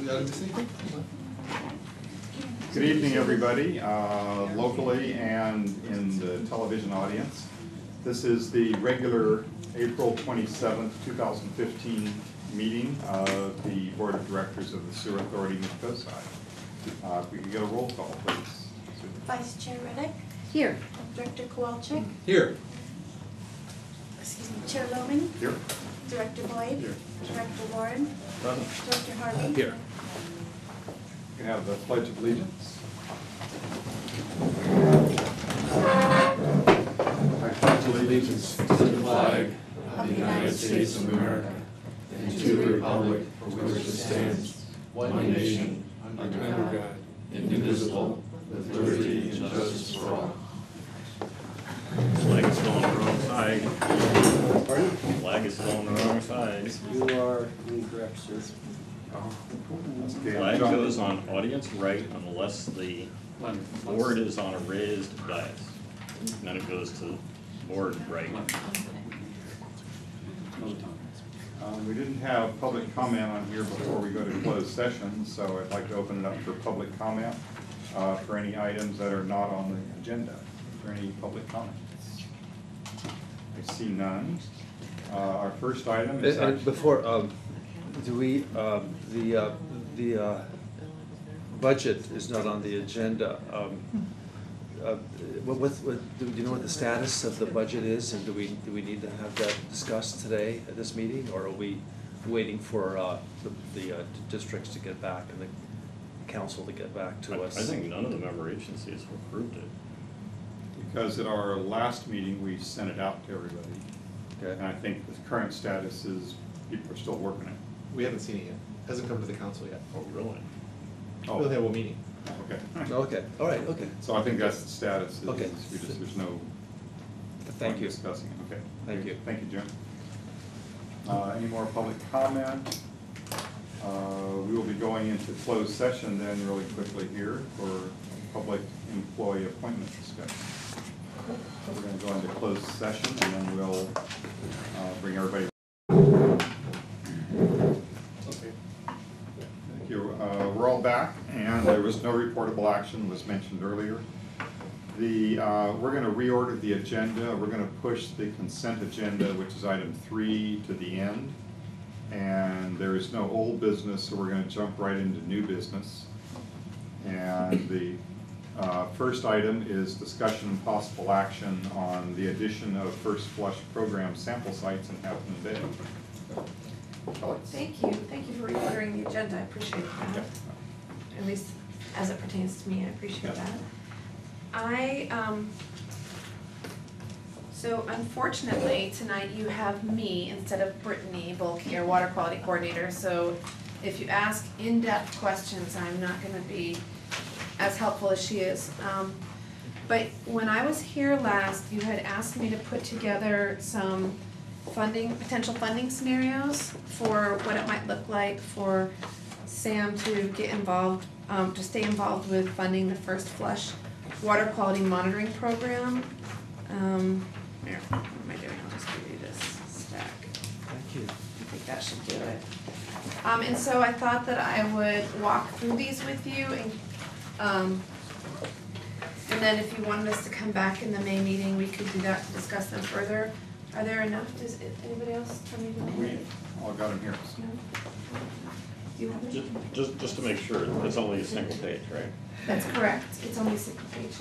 Good evening, everybody, locally and in the television audience. This is the regular April 27th, 2015 meeting of the Board of Directors of the Sewer Authority Midcoastside. If we could get a roll call, please. Vice Chair Reddick. Here. Director Kowalczyk. Here. Excuse me, Chair Lohman. Here. Director Boyd. Here. Director Warren. Director Harvey. Here. We have the Pledge of Allegiance. I pledge allegiance to the flag of the United States of America and to the republic for which it stands, one nation, under God, indivisible, with liberty and justice for all. Flag is still on the wrong side. Pardon? Flag is still on the wrong side. You are incorrect, sir. Flag goes on audience right unless the board is on a raised dais. And then it goes to board right. We didn't have public comment on here before we go to closed session, so I'd like to open it up for public comment for any items that are not on the agenda. Is there any public comments? I see none. Our first item is before do we the budget is not on the agenda. Do you know what the status of the budget is, and do we need to have that discussed today at this meeting, or are we waiting for the districts to get back and the council to get back to us? I think none of the member agencies have approved it. because at our last meeting we sent it out to everybody. Okay. And I think the current status is people are still working it. We haven't seen it yet. Hasn't come to the council yet. Oh, really? Oh, We'll have a meeting. okay. Okay. All right. Okay. So I think that's the status. Okay. There's no Thank point you. discussing it. Okay. Thank you. Thank you, Jim. Any more public comment? We will be going into closed session then really quickly here for public employee appointment discussion. We're going to go into closed session and then we'll bring everybody. Okay. Thank you. We're all back, and there was no reportable action, was mentioned earlier. We're going to reorder the agenda. We're going to push the consent agenda, which is item 3, to the end. And there is no old business, so we're going to jump right into new business. And the first item is discussion and possible action on the addition of First Flush program sample sites in Half Moon Bay. Thank you. Thank you for reordering the agenda. I appreciate that. Yep. At least as it pertains to me, I appreciate Yep. that. So unfortunately, tonight you have me instead of Brittany Bulkey, our water quality coordinator. So if you ask in-depth questions, I'm not gonna be as helpful as she is. But when I was here last, you had asked me to put together some potential funding scenarios for what it might look like for Sam to get involved, to stay involved with funding the First Flush water quality monitoring program. Here, what am I doing? I'll just give you this stack. Thank you. I think that should do it. And so I thought that I would walk through these with you and then if you wanted us to come back in the May meeting, we could do that to discuss them further. Are there enough? Does anybody else from you? We all got them here. No? Do you have it? Just to make sure, it's only a single page, right? That's correct. It's only a single page.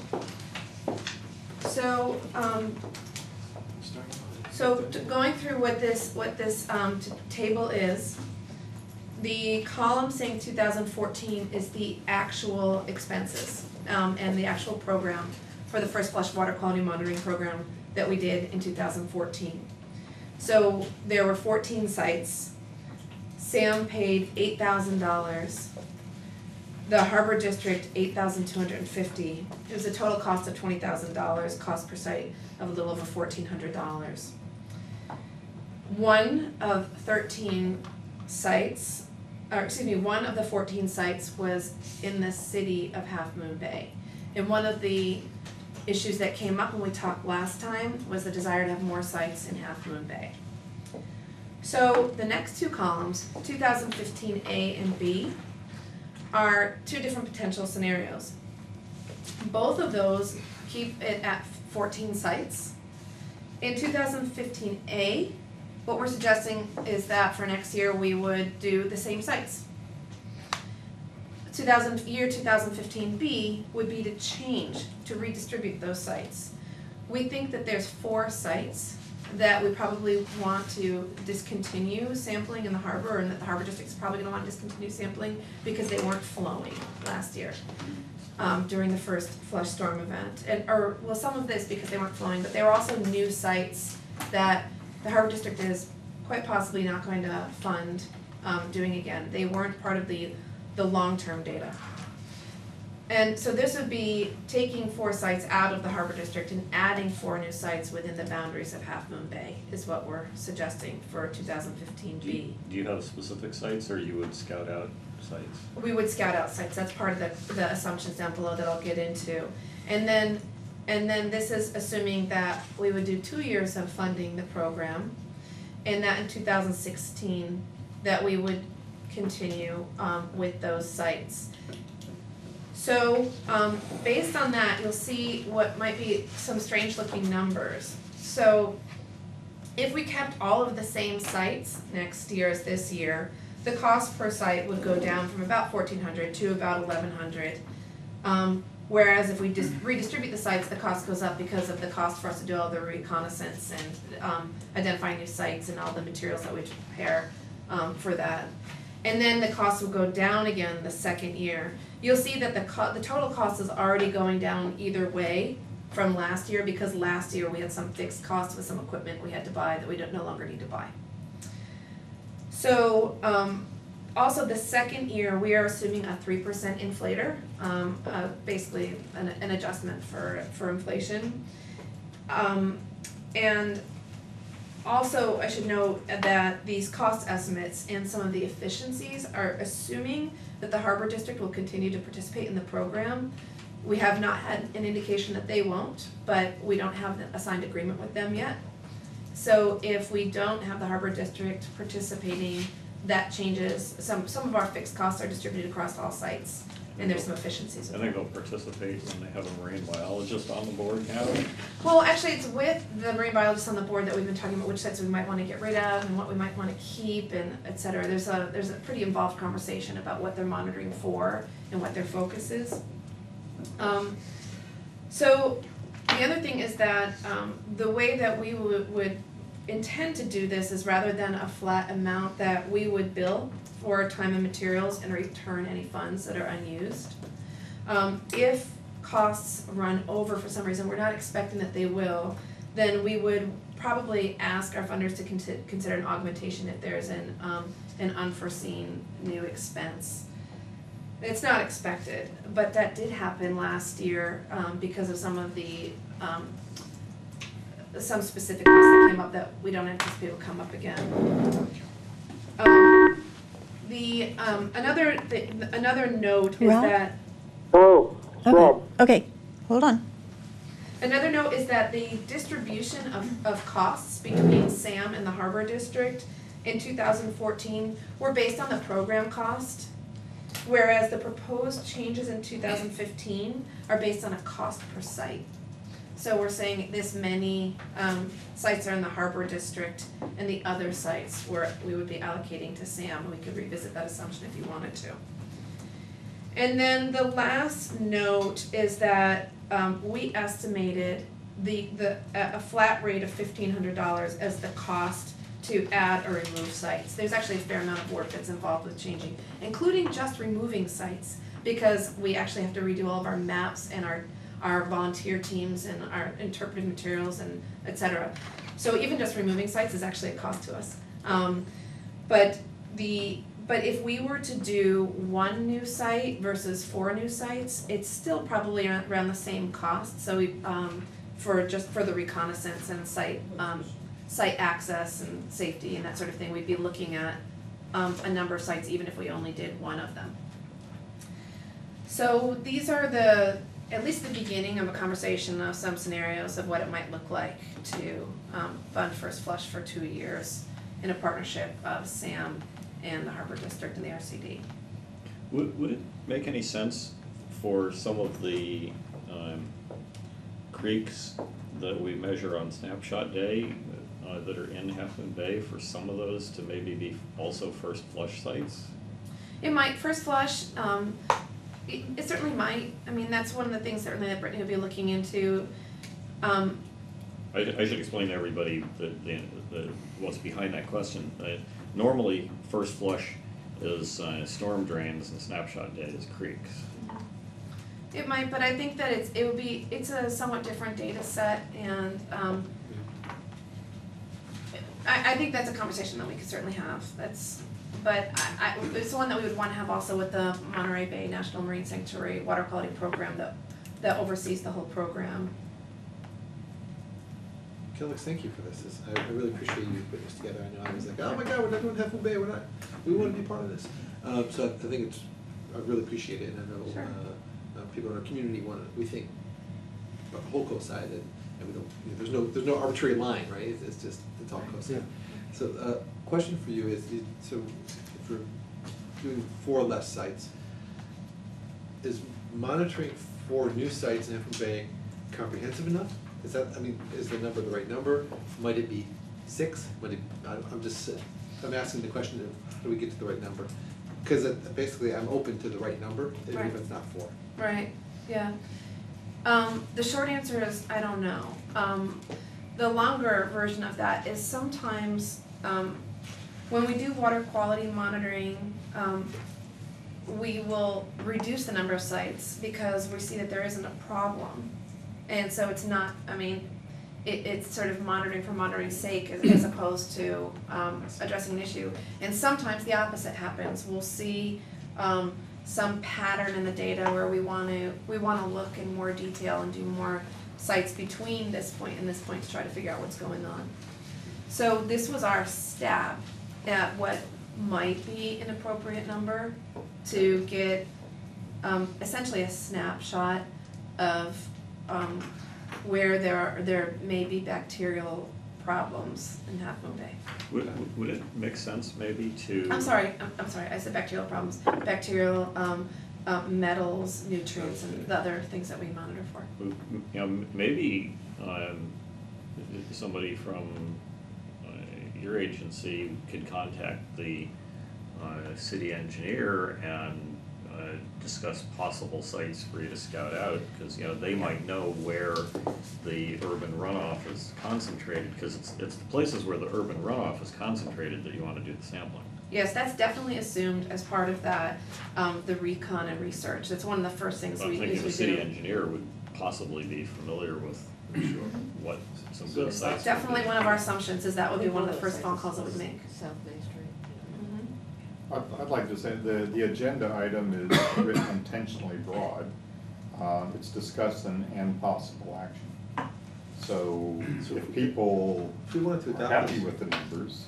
So, going through what this table is, the column saying 2014 is the actual expenses and the actual program for the First Flush Water Quality Monitoring Program that we did in 2014. So there were 14 sites. Sam paid $8,000. The Harbor District, $8,250. It was a total cost of $20,000, cost per site of a little over $1,400. One of the 14 sites was in the city of Half Moon Bay. And one of the issues that came up when we talked last time was the desire to have more sites in Half Moon Bay. So the next two columns, 2015 A and B, are two different potential scenarios. Both of those keep it at 14 sites. In 2015A, what we're suggesting is that for next year we would do the same sites. Year 2015B would be to change, to redistribute those sites. We think that there's 4 sites that we probably want to discontinue sampling in the harbor, and that the harbor district's probably gonna want to discontinue sampling because they weren't flowing last year during the first flush storm event. Well, some of this because they weren't flowing, but they were also new sites that the harbor district is quite possibly not going to fund doing again. They weren't part of the long-term data. And so this would be taking 4 sites out of the harbor district and adding 4 new sites within the boundaries of Half Moon Bay is what we're suggesting for 2015B. Do you have specific sites, or you would scout out sites? We would scout out sites, that's part of the assumptions down below that I'll get into. And then this is assuming that we would do 2 years of funding the program, and that in 2016, that we would continue with those sites. So based on that, you'll see what might be some strange looking numbers. So if we kept all of the same sites next year as this year, the cost per site would go down from about $1,400 to about $1,100. Whereas if we just redistribute the sites, the cost goes up because of the cost for us to do all the reconnaissance and identifying new sites and all the materials that we prepare for that. And then the cost will go down again the second year. You'll see that the total cost is already going down either way from last year, because last year we had some fixed costs with some equipment we had to buy that we no longer need to buy. So also the second year we are assuming a 3% inflator, basically an adjustment for inflation. And also, I should note that these cost estimates and some of the efficiencies are assuming that the harbor district will continue to participate in the program. We have not had an indication that they won't, but we don't have a signed agreement with them yet. So if we don't have the harbor district participating, that changes. Some of our fixed costs are distributed across all sites, and there's some efficiencies. I think they'll participate when they have a marine biologist on the board now. Well, actually, it's with the marine biologists on the board that we've been talking about which sites we might want to get rid of and what we might want to keep, and et cetera. There's a pretty involved conversation about what they're monitoring for and what their focus is. So the other thing is that the way that we would intend to do this is, rather than a flat amount, that we would bill for time and materials and return any funds that are unused. If costs run over for some reason, we're not expecting that they will, then we would probably ask our funders to consider an augmentation if there's an unforeseen new expense. It's not expected, but that did happen last year because of some of the some specific costs that came up that we don't anticipate will come up again. Another note is Ralph? that Okay, hold on. Another note is that the distribution of costs between SAM and the Harbor District in 2014 were based on the program cost, whereas the proposed changes in 2015 are based on a cost per site. So we're saying this many sites are in the Harbor District, and the other sites where we would be allocating to SAM, and we could revisit that assumption if you wanted to. And then the last note is that we estimated a flat rate of $1,500 as the cost to add or remove sites. There's actually a fair amount of work that's involved with changing, including just removing sites, because we actually have to redo all of our maps and our volunteer teams and our interpretive materials and et cetera. So even just removing sites is actually a cost to us. But if we were to do 1 new site versus 4 new sites, it's still probably around the same cost. So we for the reconnaissance and site access and safety and that sort of thing, we'd be looking at a number of sites even if we only did 1 of them. So these are at least the beginning of a conversation of some scenarios of what it might look like to fund First Flush for 2 years in a partnership of SAM and the Harbor District and the RCD. Would it make any sense for some of the creeks that we measure on snapshot day that are in Half Moon Bay, for some of those to maybe be also first flush sites? It might, first flush, it certainly might. I mean, that's one of the things certainly that Brittany will be looking into. I should explain to everybody that what's behind that question. Normally, first flush is storm drains and snapshot day is creeks. It might, but I think that it's a somewhat different data set, and I think that's a conversation that we could certainly have. But it's one that we would want to have also with the Monterey Bay National Marine Sanctuary Water Quality Program that oversees the whole program. Alex, thank you for this. I really appreciate you putting this together. I know I was like, oh my God, we're not doing Half Moon Bay. We want to be part of this. So I think I really appreciate it, and I know Sure. People in our community we think about the whole coast side, and we don't. There's no arbitrary line, right? It's all coast side. Yeah. So, question for you is, so if we're doing 4 less sites, is monitoring 4 new sites in Half Moon Bay comprehensive enough? Is the number the right number? Might it be 6? I'm asking the question of how do we get to the right number? Because basically I'm open to the right number, even Right. if it's not 4. Right, yeah. The short answer is, I don't know. The longer version of that is sometimes, when we do water quality monitoring, we will reduce the number of sites because we see that there isn't a problem. And so it's not, it's sort of monitoring for monitoring's sake as opposed to addressing an issue. And sometimes the opposite happens. We'll see some pattern in the data where we want to look in more detail and do more sites between this point and this point to try to figure out what's going on. So this was our stab at what might be an appropriate number to get essentially a snapshot of where there may be bacterial problems in Half Moon Bay. Would it make sense maybe to? I'm sorry, I said bacterial problems. Bacterial, metals, nutrients, and the other things that we monitor for. Maybe somebody from your agency could contact the city engineer and discuss possible sites for you to scout out, because they might know where the urban runoff is concentrated, because it's the places where the urban runoff is concentrated that you want to do the sampling. Yes, that's definitely assumed as part of that, the recon and research. That's one of the first things I'm we thinking usually the city do. engineer would possibly be familiar with what some good That's sites. definitely one of our assumptions, is that would be one of the first phone calls that we'd make. South Bay Street. I'd like to say the agenda item is written intentionally broad. It's discuss and possible action. So if people If we wanted to are adopt happy this, with the numbers,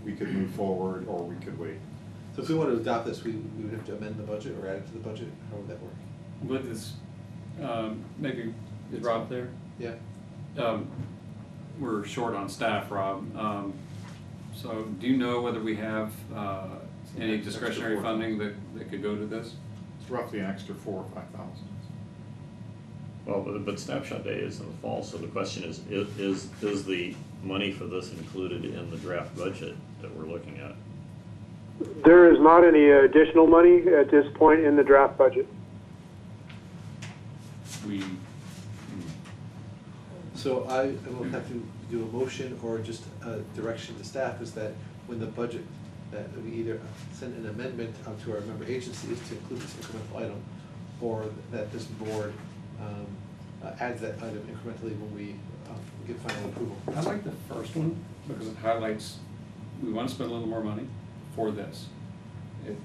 we could move forward or we could wait. so if we wanted to adopt this, we would have to amend the budget or add it to the budget. How would that work? With this, maybe, is Rob there? Yeah. We're short on staff, Rob. So do you know whether we have any discretionary funding that could go to this? It's roughly an extra $4,000 or $5,000. Well, but snapshot day is in the fall, so the question is the money for this included in the draft budget that we're looking at? There is not any additional money at this point in the draft budget. So I will have to do a motion or just a direction to staff is that when the budget, that we either send an amendment out to our member agencies to include this incremental item, or that this board adds that item incrementally when we get final approval. I like the first one because it highlights, we want to spend a little more money for this. It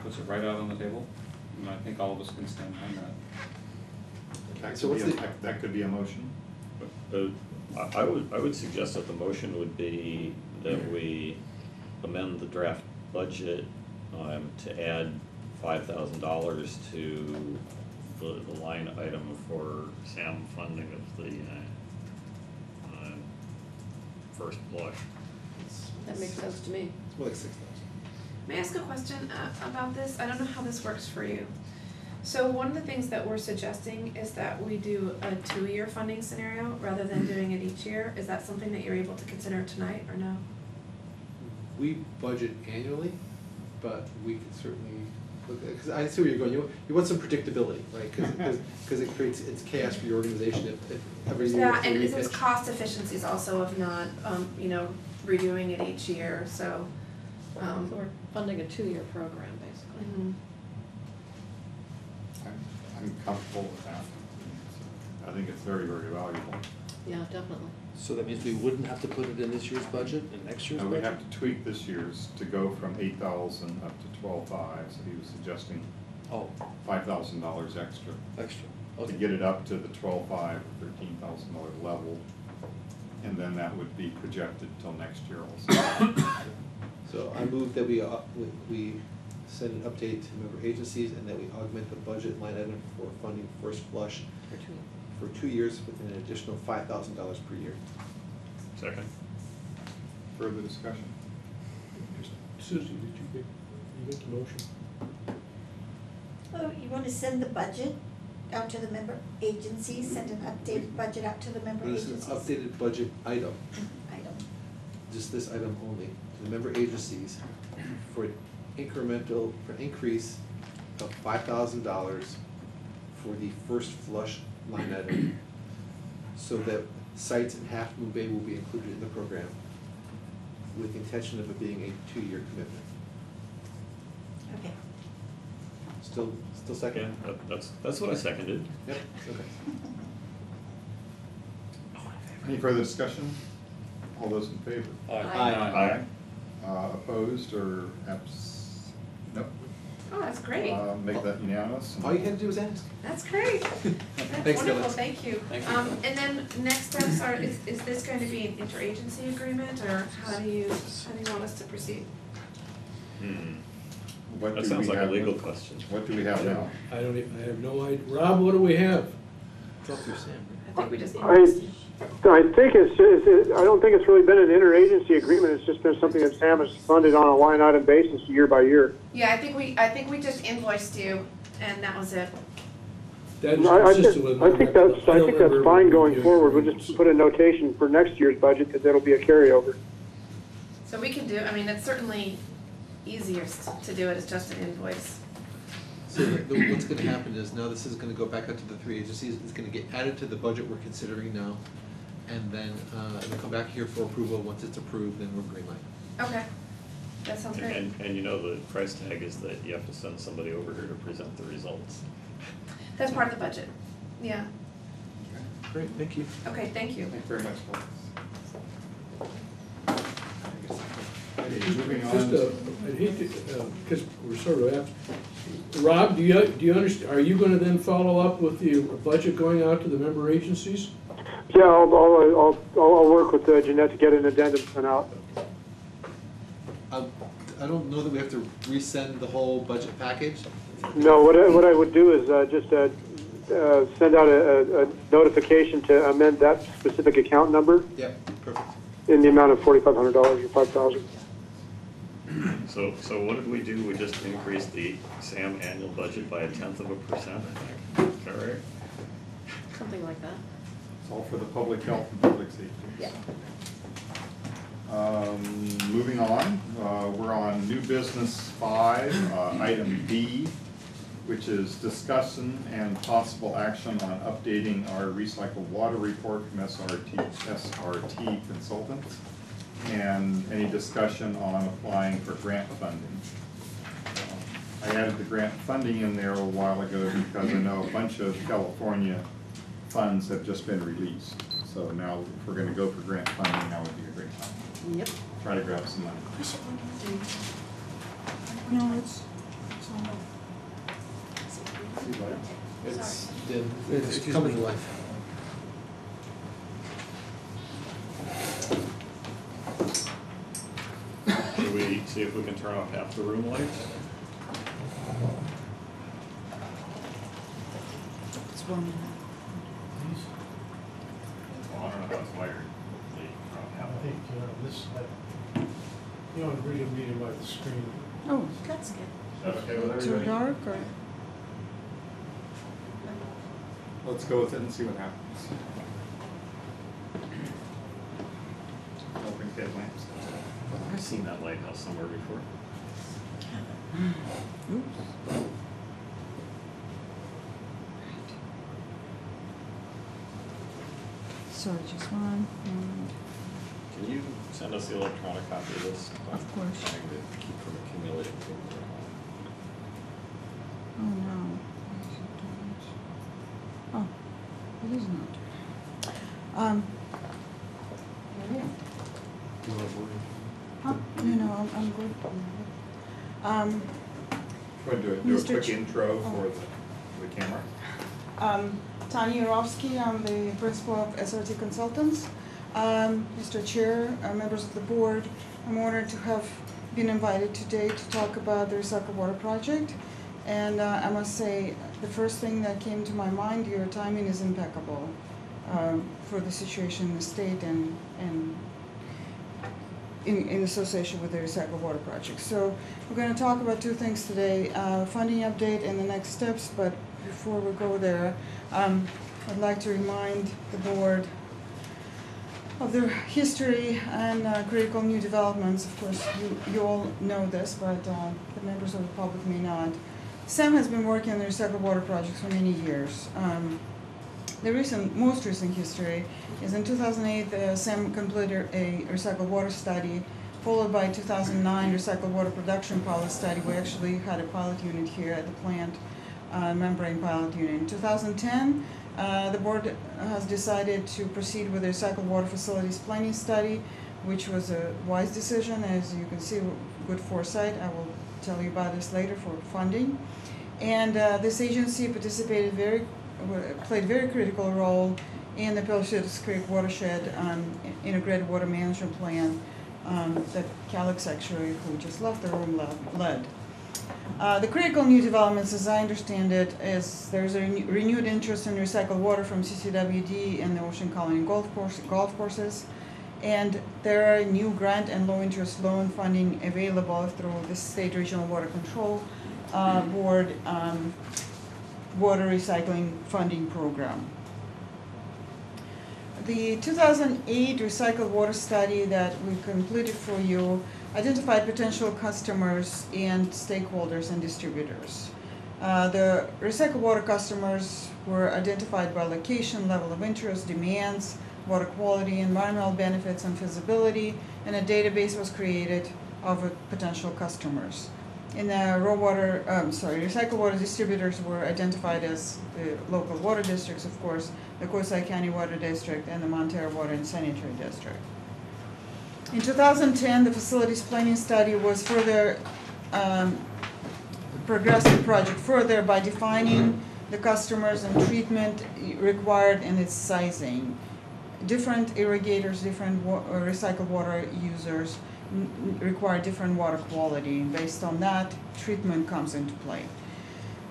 puts it right out on the table, and I think all of us can stand behind that. So what's That could be a motion. I would suggest that the motion would be that we amend the draft budget to add $5,000 to the line item for SAM funding of the first blush. That makes sense to me. It's more like 6,000. May I ask a question about this? I don't know how this works for you. So one of the things that we're suggesting is that we do a 2-year funding scenario rather than doing it each year. Is that something that you're able to consider tonight or no? We budget annually, but we could certainly look at, because I see where you're going, you want some predictability, right? Because it creates, it's chaos for your organization if every year. Yeah, and it's it's cost efficiencies also of not, redoing it each year, so. So we're funding a 2-year program, basically. Mhm. I'm comfortable with that. I think it's very, very valuable. Yeah, definitely. So that means we wouldn't have to put it in this year's budget and next year's And budget? we have to tweak this year's to go from 8,000 up to 12,500, so he was suggesting Oh, $5,000 extra. extra, To okay. get it up to the 12,500 or $13,000 level, and then that would be projected till next year also. So I move that we send an update to member agencies and that we augment the budget line item for funding First Flush For 2 years. for 2 years with an additional $5,000 per year. Second. Further discussion? Susie, did you get the motion? Oh, you want to send the budget out to the member agencies, send an updated budget out to the member This agencies? is an updated budget item, Item. just this item only, to the member agencies for an increase of $5,000 for the First Flush line item, so that sites in Half Moon Bay will be included in the program with the intention of it being a 2-year commitment. Okay. Still Yeah, second? that's what I seconded. Yep, okay. Any further discussion? All those in favor? Aye. Opposed or nope. Oh, that's great. Make that unanimous. All you had to do was ask. That's great. That's Thanks, wonderful, Phyllis. thank you. Thank you. And then next steps are, is this going to be an interagency agreement, or how do you want us to proceed? What That do sounds we like a have- legal question. What do we have now? I have no idea. Rob, what do we have? It's all through Sam, I think we just. I think I don't think it's really been an interagency agreement. It's just been something that Sam has funded on a line item basis year by year. Yeah, I think we just invoiced you, and that was it. That is I consistent with. think that's fine going forward. We'll just put a notation for next year's budget because that'll be a carryover. So we can do, I mean, it's certainly easiest to do it as just an invoice. So what's gonna happen is now this is gonna go back out to the 3 agencies, it's gonna get added to the budget we're considering now, and then it'll come back here for approval. Once it's approved, then we're green light. Okay, that sounds great. And the price tag is that you have to send somebody over here to present the results. That's part of the budget, yeah. Great, thank you. Okay, thank you. Thank you very much, folks. Okay, moving on. Just, I'd hate to, because we're sort of after. Rob, do you understand, are you gonna then follow up with the budget going out to the member agencies? Yeah, I'll work with Jeanette to get an addendum sent out. I don't know that we have to resend the whole budget package. No, what I would do is just send out a notification to amend that specific account number Yep, perfect. in the amount of $4,500 or $5,000. So what did we do? We just increased the SAM annual budget by 0.1%, I think. Is that right? Something like that. It's all for the public health and public safety. Yeah. Moving on, we're on new business 5, item B, which is discussion and possible action on updating our recycled water report from SRT Consultants, and any discussion on applying for grant funding. I added the grant funding in there a while ago because I know a bunch of California funds have just been released. So now if we're gonna go for grant funding, now would be a great time. Yep. Try to grab some money. No, it's all It's coming to life. Should we see if we can turn off half the room lights? it's warm enough. Well, I don't know how it's wired. They turn off half I of it. think, this, you don't read a meeting by the screen. Oh, That's good. Is that okay with too everybody? dark or? Let's go with it and see what happens. Don't bring dead lamps. I've seen that lighthouse somewhere before. Oops. So just one, and Can you send us the electronic copy of this? Of course. I'm trying to keep from accumulating things. oh no. Oh, it is not. Huh? No, I'm good. Want to do a Mr. quick Ch- intro oh. for the camera? Tanya Yarovsky, I'm the principal of SRT Consultants. Mr. Chair, members of the board, I'm honored to have been invited today to talk about the recycled water project. And I must say, the first thing that came to my mind, your timing is impeccable for the situation in the state and in association with the recycled water project. So we're going to talk about two things today, funding update and the next steps, but before we go there, I'd like to remind the board of the history and critical new developments. Of course, you all know this, but the members of the public may not. Sam has been working on the recycled water projects for many years. The most recent history is in 2008, Sam completed a recycled water study, followed by 2009 recycled water production pilot study. We actually had a pilot unit here at the plant, membrane pilot unit. In 2010, the board has decided to proceed with the recycled water facilities planning study, which was a wise decision. As you can see, good foresight. I will tell you about this later for funding. And this agency played very critical role in the Pelissitos Creek watershed integrated water management plan that Calix actually, who just left the room, led. The critical new developments, as I understand it, is there's a renewed interest in recycled water from CCWD and the Ocean Colony golf courses, and there are new grant and low interest loan funding available through the State Regional Water Control Board water recycling funding program. The 2008 recycled water study that we completed for you identified potential customers and stakeholders and distributors. The recycled water customers were identified by location, level of interest, demands, water quality, environmental benefits, and feasibility, and a database was created of potential customers. In the recycled water distributors were identified as the local water districts, of course, the Midcoastside County Water District and the Montero Water and Sanitary District. In 2010, the facilities planning study was further progressed the project further by defining the customers and treatment required and its sizing. Different irrigators, different recycled water users require different water quality. Based on that, treatment comes into play.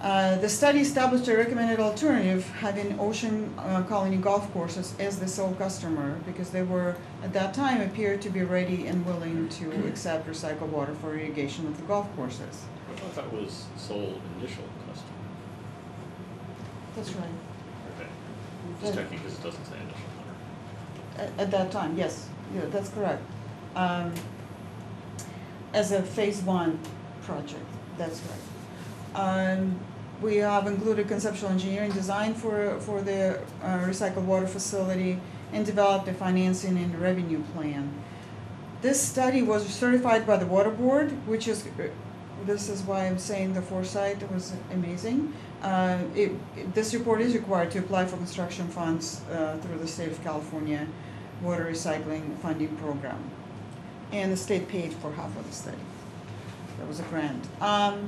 The study established a recommended alternative, having Ocean Colony golf courses as the sole customer, because they were, at that time, appeared to be ready and willing to accept recycled water for irrigation of the golf courses. I thought that was sole initial customer. That's right. Okay. Just checking because it doesn't say initial owner. At that time, yes, yeah, that's correct. As a phase one project, that's right. We have included conceptual engineering design for the recycled water facility and developed a financing and revenue plan. This study was certified by the Water Board, this is why I'm saying the foresight was amazing. This report is required to apply for construction funds through the State of California Water Recycling Funding Program. And the state paid for half of the study. That was a grant. I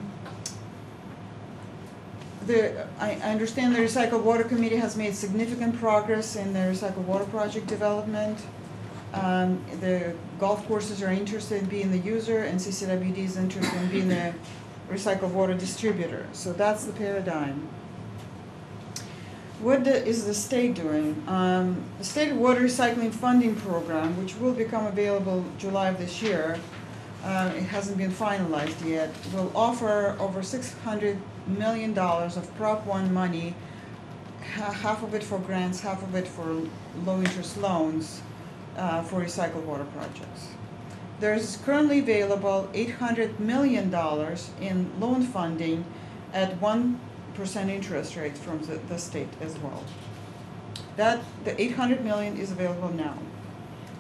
understand the Recycled Water Committee has made significant progress in the recycled water project development. The golf courses are interested in being the user, and CCWD is interested in being the recycled water distributor. So that's the paradigm. What is the state doing? The State Water Recycling Funding Program, which will become available July of this year, it hasn't been finalized yet, will offer over $600 million of Prop 1 money, half of it for grants, half of it for low-interest loans for recycled water projects. There's currently available $800 million in loan funding at 1% interest rate from the state as well. The $800 million is available now.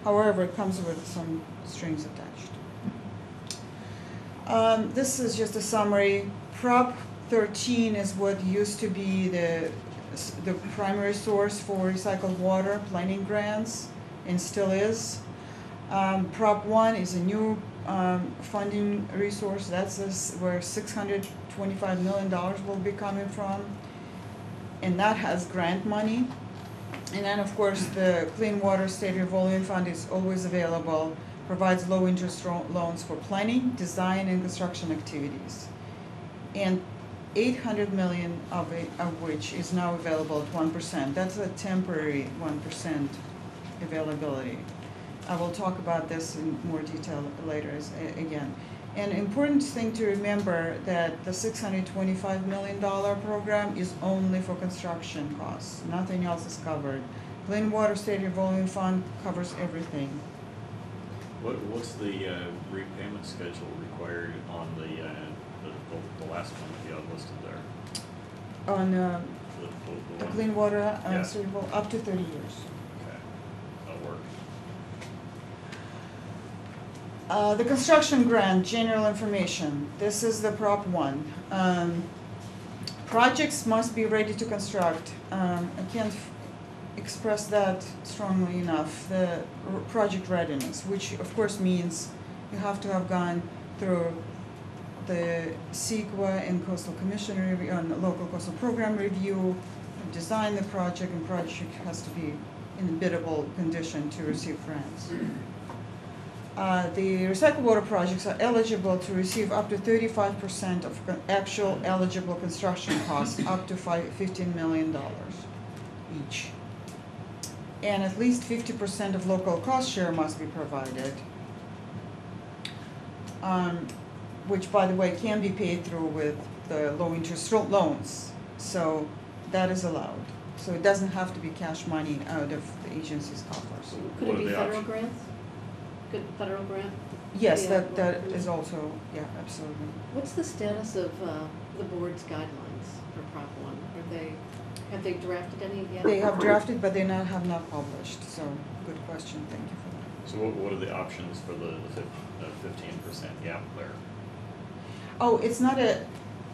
However, it comes with some strings attached. This is just a summary. Prop 13 is what used to be the primary source for recycled water planning grants, and still is. Prop 1 is a new funding resource. That's where $625 million will be coming from, and that has grant money. And then, of course, the Clean Water State Revolving Fund is always available, provides low-interest loans for planning, design, and construction activities. And $800 million of which is now available at 1%. That's a temporary 1% availability. I will talk about this in more detail later again. An important thing to remember that the $625 million program is only for construction costs. Nothing else is covered. Clean Water State Revolving Fund covers everything. What's the repayment schedule required on the last one that you have listed there? On the one? Clean Water Yeah. State Revolving, up to 30 years. Okay, that'll work. The construction grant, general information. This is the Prop 1. Projects must be ready to construct. I can't express that strongly enough. The project readiness, which of course means you have to have gone through the CEQA and Coastal Commission review, and local coastal program review, design the project, and project has to be in biddable condition to receive grants. The recycled water projects are eligible to receive up to 35% of actual eligible construction costs, up to $15 million each. And at least 50% of local cost share must be provided, which, by the way, can be paid through with the low interest loans. So that is allowed. So it doesn't have to be cash money out of the agency's coffers. Could What it are be the federal options? grants? Good federal grant? Yes, Yeah. that is also, yeah, absolutely. What's the status of the board's guidelines for Prop 1? Have they drafted any yet? They have drafted, but they have not published, so good question, thank you for that. So what are the options for the 15% gap there? Oh, it's not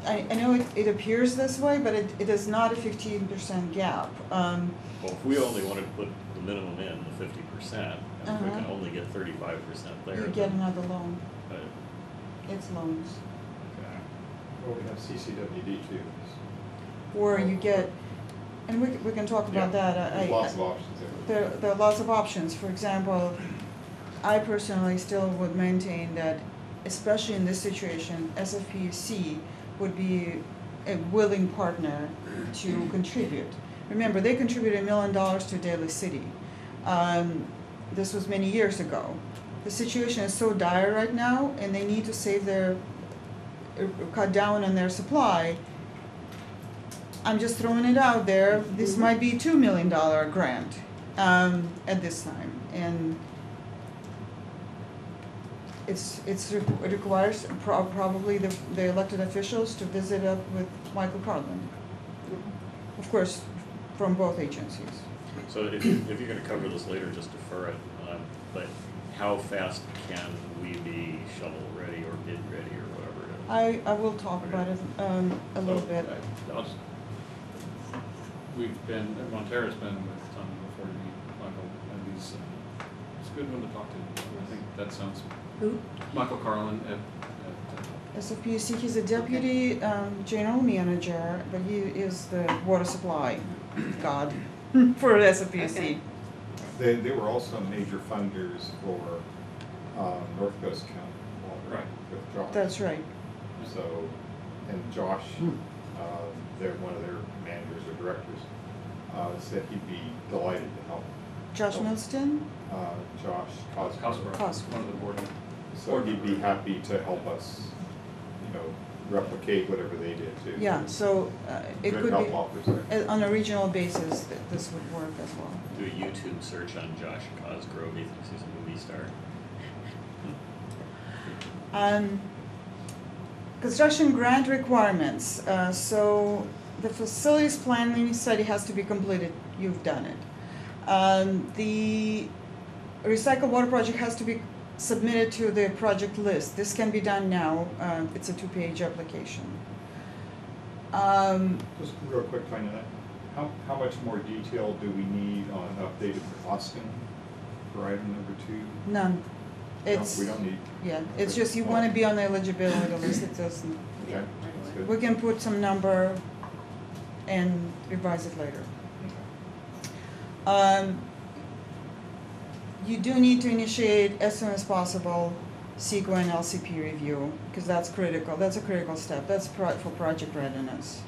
I know it appears this way, but it is not a 15% gap. Well, if we only wanted to put the minimum in, the 50%, and if we can Uh-huh. only get 35% there. You get then- another loan, it's loans. Okay. Well, we have CCWD too. Or you get, and we can talk about Yeah, that. There's lots of options there. There are lots of options. For example, I personally still would maintain that, especially in this situation, SFPC would be a willing partner to contribute. Remember, they contributed $1 million to Daly City. This was many years ago. The situation is so dire right now, and they need to cut down on their supply. I'm just throwing it out there. This might be $2 million grant at this time, and it requires probably the elected officials to visit up with Michael Carlin, of course, from both agencies. So if you're gonna cover this later, just defer it, but how fast can we be shovel ready or bid ready or whatever it is? I will talk about it a little bit. Montera's been with Tom before me, Michael, and he's a good one to talk to. I think that sounds, Who? Michael Carlin at SFPC, he's a deputy general manager, but he is the water supply god for SFPC. Okay. They were also major funders for North Coast County Water. Right. With Josh. That's right. So, and Josh, they're one of their managers or directors, said he'd be delighted to help. Josh Milston? Josh Cosgrove. Cosgrove, Cosgrove. one of the board members. So he'd be happy to help us, replicate whatever they did too. Yeah, so it Good could help be, offers there. on a regional basis, this would work as well. Do a YouTube search on Josh Cosgrove, he thinks he's a movie star. Construction grant requirements. So the facilities planning study has to be completed. You've done it. The recycled water project has to be submitted to the project list. This can be done now. It's a 2-page application. Just real quick, find that. How much more detail do we need on updated costing for item number 2? None. No, It's, we don't need. yeah, it's just you want to be on the eligibility list. It doesn't. Okay, that's good. We can put some number and revise it later. You do need to initiate as soon as possible CEQA and LCP review, because that's critical. That's a critical step. That's for project readiness.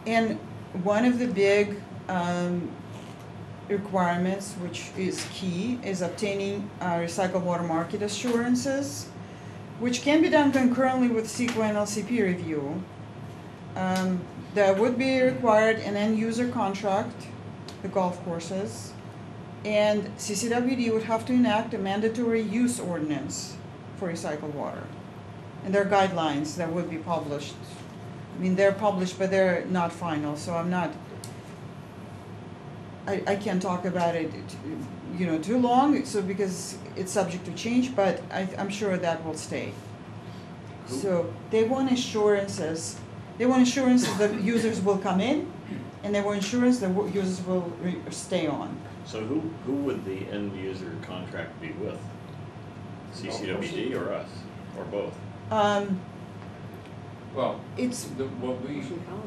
And one of the big requirements, which is key, is obtaining recycled water market assurances, which can be done concurrently with CEQA and LCP review. That would be required an end user contract, the golf courses, and CCWD would have to enact a mandatory use ordinance for recycled water. And there are guidelines that would be published. I mean, they're published, but they're not final, so I can't talk about it, too long, so because it's subject to change, but I'm sure that will stay. So they want assurances. They want assurances that users will come in, and they want assurance that users will stay on. So who would the end user contract be with? CCWD or us, or both? Well, It's what we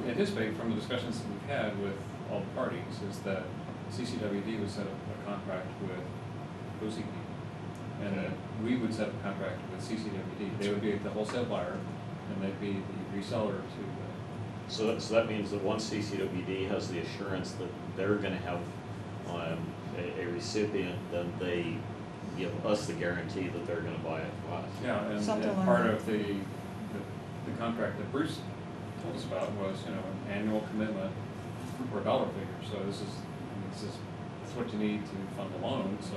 anticipate from the discussions that we've had with all the parties is that CCWD would set up a contract with OCP, and that we would set up a contract with CCWD. They would be the wholesale buyer, and they'd be the reseller to. So that means that once CCWD has the assurance that they're gonna have a recipient, then they give us the guarantee that they're gonna buy it from us. Yeah, and Something like part that. of the contract that Bruce told us about was, an annual commitment for a dollar figure. So this is what you need to fund the loan, so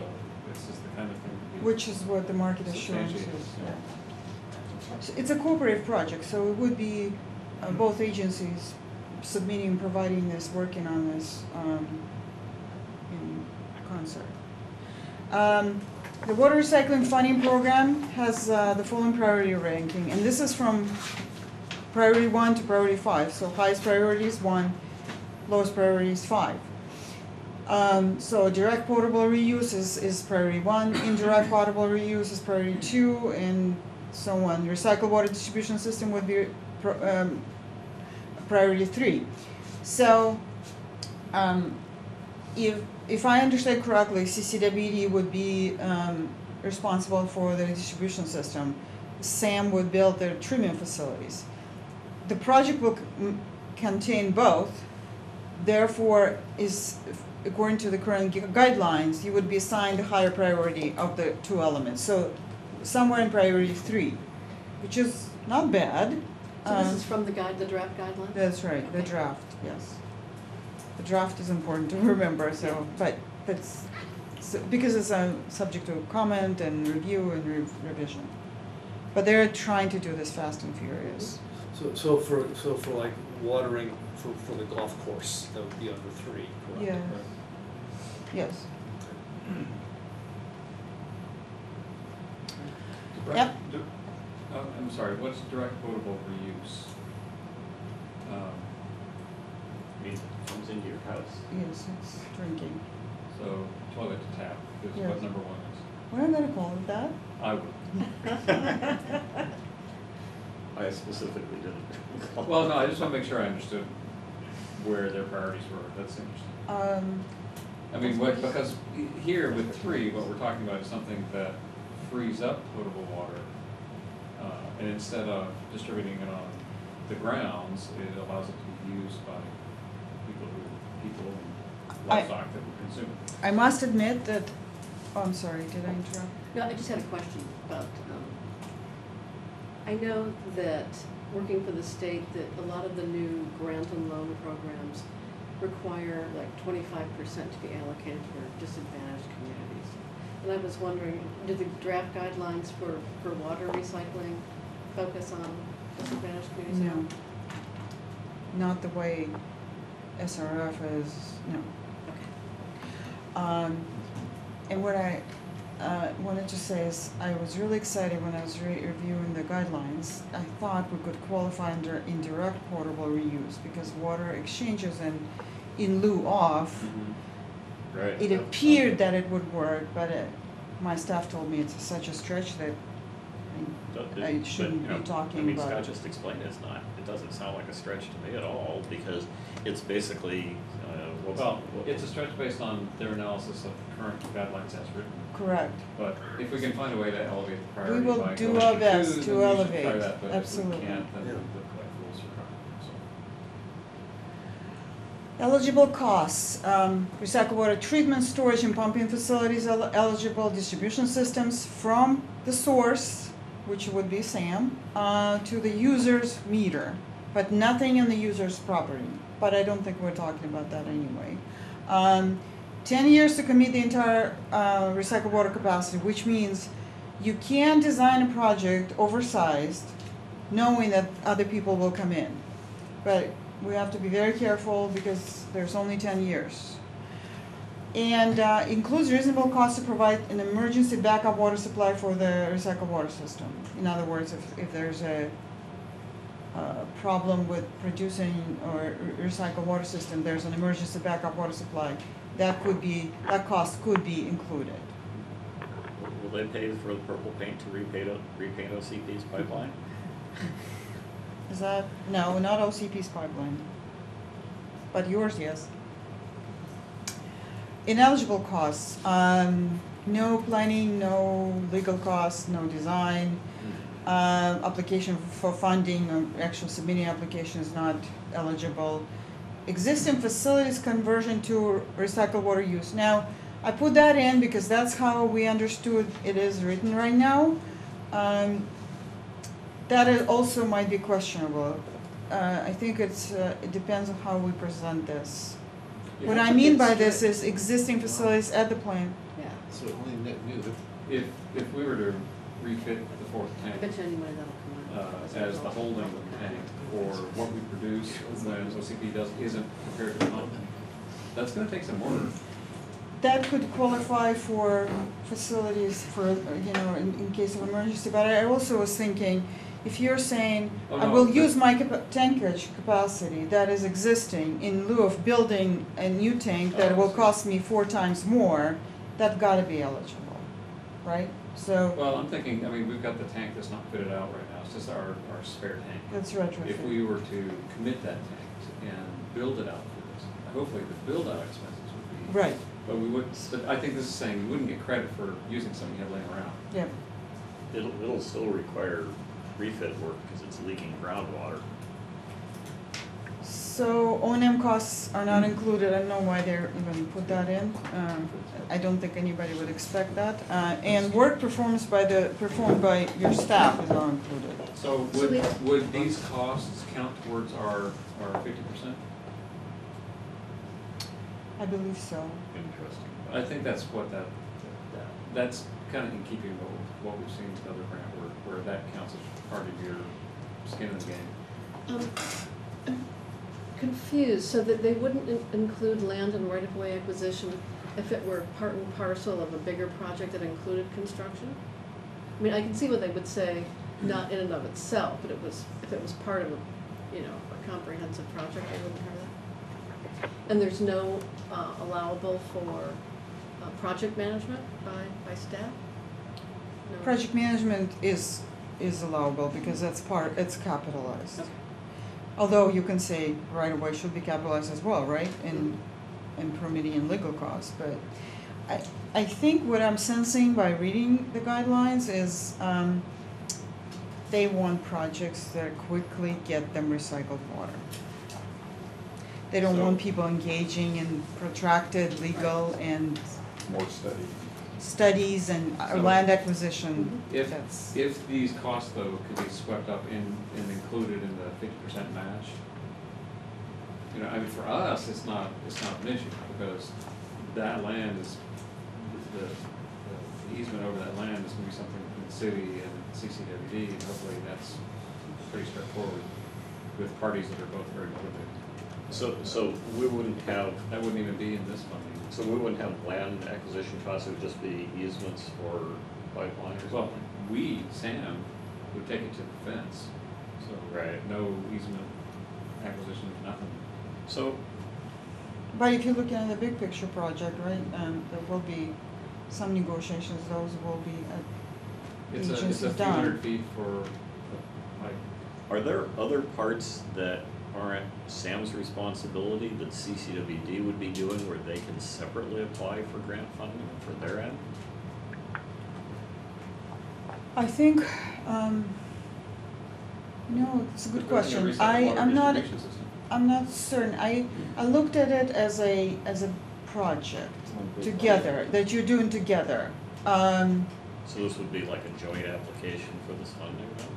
this is the kind of thing. that we- which is what the market assurance is. Substantiated, Yeah. So it's a cooperative project, so it would be both agencies submitting, providing this, working on this in concert. The water recycling funding program has the following priority ranking, and this is from priority 1 to priority 5. So highest priority is 1, lowest priority is 5. So direct potable reuse is priority 1, indirect potable reuse is priority 2, and so on. Recycled water distribution system would be priority 3. So if I understand correctly, CCWD would be responsible for the distribution system. SAM would build their treatment facilities. The project will contain both. Therefore, according to the current guidelines, you would be assigned a higher priority of the 2 elements. So somewhere in priority 3, which is not bad. So this is from the draft guidelines? That's right, the draft, yes. The draft is important to remember, so, but that's, because it's subject to comment and review and revision. But they're trying to do this fast and furious. So for like watering for the golf course, that would be under 3, correct? Yeah. Yes. Yep. I'm sorry, what's direct potable reuse? Means it comes into your house. Yes, it's drinking. So toilet to tap is Yes. what number 1 is. We're not gonna call it that. I would. I specifically didn't. Well, no, I just want to make sure I understood where their priorities were. That's interesting. I mean, because here with 3, what we're talking about is something that frees up potable water, and instead of distributing it on the grounds, it allows it to be used by people and livestock that would consume it. I must admit that, oh, I'm sorry, did I interrupt? No, I just had a question about I know that working for the state, that a lot of the new grant and loan programs require like 25% to be allocated for disadvantaged communities. And I was wondering, do the draft guidelines for water recycling focus on disadvantaged communities? No. Not the way SRF is, no. Okay. And what I wanted to say is, I was really excited when I was reviewing the guidelines. I thought we could qualify under indirect portable reuse, because water exchanges and in lieu of, Right. it appeared that it would work, but my staff told me it's such a stretch that I shouldn't be talking about Scott it. just explained it doesn't sound like a stretch to me at all, because it's basically, Well, it's a stretch based on their analysis of the current guidelines as written. Correct. But if we can find a way to elevate the We priority will by do going our to best two, to then we should elevate, try that, but absolutely. if we can't, then Yeah. we look like fools for trying, so. Eligible costs, recycled water treatment, storage and pumping facilities eligible, distribution systems from the source, which would be SAM, to the user's meter, but nothing in the user's property. But I don't think we're talking about that anyway. 10 years to commit the entire recycled water capacity, which means you can design a project oversized knowing that other people will come in. But we have to be very careful because there's only 10 years. And includes reasonable cost to provide an emergency backup water supply for the recycled water system. In other words, if there's a problem with producing or recycled water system, there's an emergency backup water supply, that cost could be included. will they pay for the purple paint to repaint OCP's pipeline? Is that, no, not OCP's pipeline, but yours, yes. Ineligible costs, no planning, no legal costs, no design. Application for funding, or actual submitting application is not eligible. Existing facilities conversion to recycled water use. Now, I put that in because that's how we understood it is written right now. That also might be questionable. I think it depends on how we present this. You What have I to mean get by this strict. is existing facilities at the plant. Yeah. So only net new. If we were to refit the fourth I tank, bet you any money that'll come out. as the holding tank for what we produce when OCP isn't prepared to pump, that's gonna take some work. That could qualify for facilities for, in case of emergency, but I also was thinking, if you're saying, Oh, I no, will but- use my tankage capacity that is existing in lieu of building a new tank that Oh, will I see. cost me 4 times more, that gotta be eligible, right? So, Well, I'm thinking, we've got the tank that's not fitted out right now, it's just our spare tank. that's retrofit. If we were to commit that tank and build it out for this, hopefully the build-out expenses would be. Right, But we would, but I think this is saying we wouldn't get credit for using something you have laying around. yeah. It'll still require refit work because it's leaking groundwater. So O&M costs are not included, I don't know why they're even put that in. I don't think anybody would expect that. And work performed by your staff is not included. So would these costs count towards our 50%? I believe so. Interesting. I think that's what that's kind of in keeping with what we've seen with other grant work, where that counts as part of your skin in the game. I'm confused, so that they wouldn't include land and right-of-way acquisition if it were part and parcel of a bigger project that included construction? I mean, I can see what they would say, not in and of itself, but if it was part of a comprehensive project, they wouldn't have that. And there's no allowable for project management by staff? No. Project management is allowable because it's capitalized. Okay. Although you can say right away should be capitalized as well, right? In permitting and legal costs, but I think what I'm sensing by reading the guidelines is they want projects that quickly get them recycled water. They don't want people engaging in protracted legal and More study. studies and So- land acquisition. If, That's- if these costs though could be swept up in, and included in the 50% match, you know, I mean, for us, it's not an issue, because that land is, the easement over that land is gonna be something between the city and CCWD, and hopefully that's pretty straightforward with parties that are both very motivated. So we wouldn't have, That wouldn't even be in this funding. so we wouldn't have land acquisition costs, it would just be easements for pipeline or Well, something? we, Sam, would take it to the fence, so. Right. No easement acquisition, nothing. So, But if you're looking at the big picture project, right, there will be some negotiations, those will be It's a agencies few hundred done. feet for the pipe. are there other parts that aren't Sam's responsibility that CCWD would be doing where they can separately apply for grant funding for their end? I think, no, it's a good question. I'm not certain. I looked at it as a project together, that you're doing together. So this would be like a joint application for this funding then?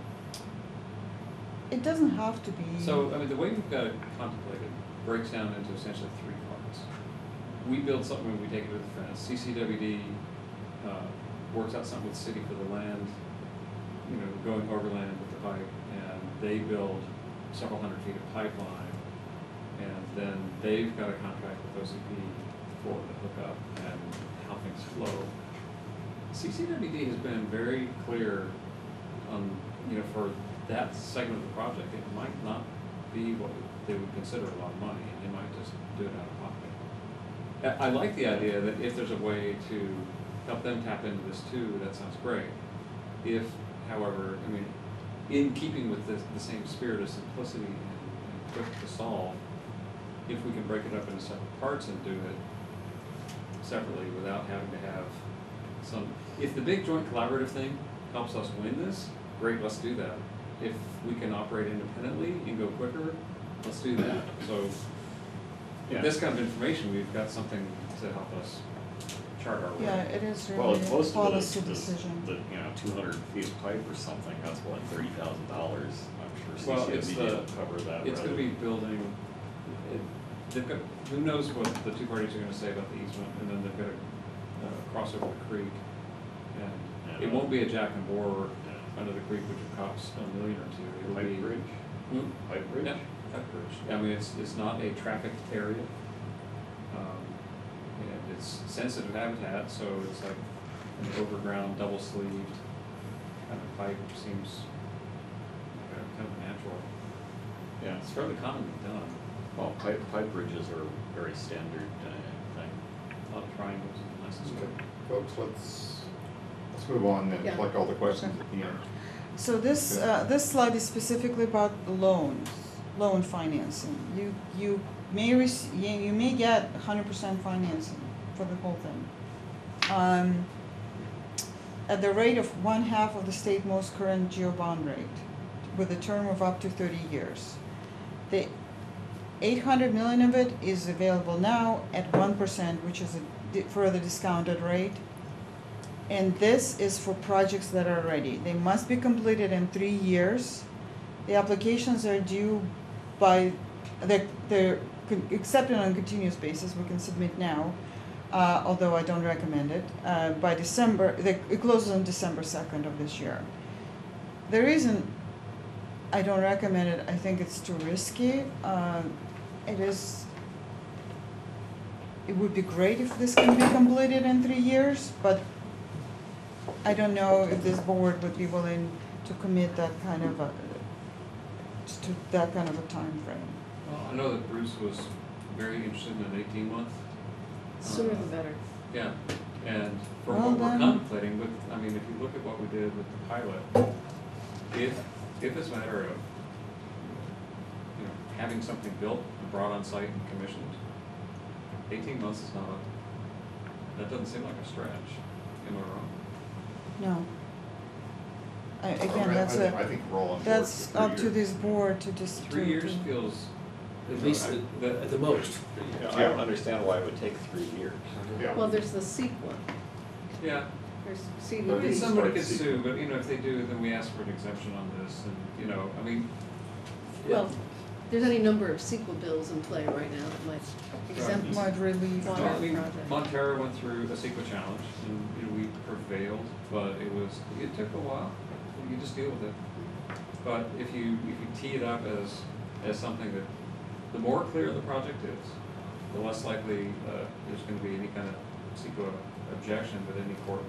It doesn't have to be. So, I mean, the way we've got it contemplated breaks down into essentially three parts. We build something and we take it to the fence. CCWD works out something with the city for the land, you know, going overland with the pipe, and they build several hundred feet of pipeline, and then they've got a contract with OCP for the hookup and how things flow. CCWD has been very clear on, you know, for that segment of the project, it might not be what they would consider a lot of money, and they might just do it out of pocket. I like the idea that if there's a way to help them tap into this too, that sounds great. If, however, I mean, in keeping with the same spirit of simplicity and quick to solve, if we can break it up into separate parts and do it separately without having to have some, if the big joint collaborative thing helps us win this, great, let's do that. If we can operate independently and go quicker, let's do that. So, with this kind of information, we've got something to help us chart our way. Yeah, it is Well, really a most of policy it is decision. the, you know, 200 feet of pipe or something, that's what, $30,000. I'm sure Well, it's CCWD will cover that. it's gonna be building, they've got, who knows what the two parties are gonna say about the easement, and then they've got to cross over the creek. And it won't be a jack and bore under the creek, which will cost $1 million or $2 million. It'll Pipe be. bridge? Hmm? Pipe bridge? Yeah, pipe bridge. I mean, it's not a trafficked area. And it's sensitive habitat, so it's like an overground, double-sleeved kind of pipe, seems kind of natural. Yeah. It's fairly commonly done. Well, pipe bridges are very standard thing. A lot of triangles and nice and Okay, straight. folks, let's move on and Yeah. collect all the questions at the end. So this slide is specifically about loans, loan financing. You may get 100% financing for the whole thing. At the rate of 1/2 of the state most current geo bond rate, with a term of up to 30 years. The 800 million of it is available now at 1%, which is a further discounted rate. And this is for projects that are ready. They must be completed in 3 years. The applications are due by, they're accepted on a continuous basis, we can submit now, although I don't recommend it, by December, it closes on December 2nd of this year. The reason I don't recommend it, I think it's too risky. It would be great if this can be completed in 3 years, but I don't know if this board would be willing to commit that kind of a time frame. Well, I know that Bruce was very interested in an 18-month. Sooner the better. Yeah, and for Well, what we're then- contemplating with, I mean, if you look at what we did with the pilot, if it's a matter of, you know, having something built and brought on site and commissioned, 18 months is not that doesn't seem like a stretch. Am I wrong? No. Again, I think we're all on board that's for 3 up to years. this board to just. 3 years feels. At least at the most. I don't understand why it would take 3 years. Yeah. Well, there's the SEEP one. Yeah. There's But CDP. somebody could sue, but you know, if they do, then we ask for an exemption on this, and, you know, I mean. yeah. Well, there's any number of CEQA bills in play right now that might exempt Might relieve. water Well, I mean, project. Montero went through a CEQA challenge, and, you know, we prevailed, but it took a while, you just deal with it. But if you tee it up as something that, the more clear the project is, the less likely, there's gonna be any kind of CEQA objection that any court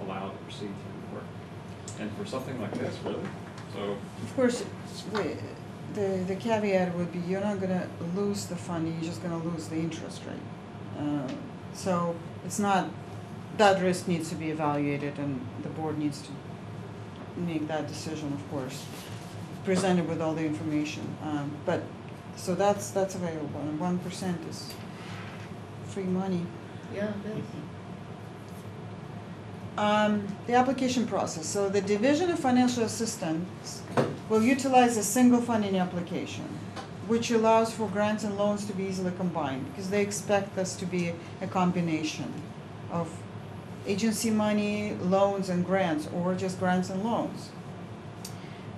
allowed to proceed through the court. And for something like this, really, so. Of course, the caveat would be you're not gonna lose the funding, you're just gonna lose the interest rate. So it's not, that risk needs to be evaluated and the board needs to make that decision, of course, presented with all the information. But, so that's available, and 1% is free money. Yeah, it is. The application process. So the Division of Financial Assistance will utilize a single funding application, which allows for grants and loans to be easily combined, because they expect this to be a combination of agency money, loans, and grants, or just grants and loans.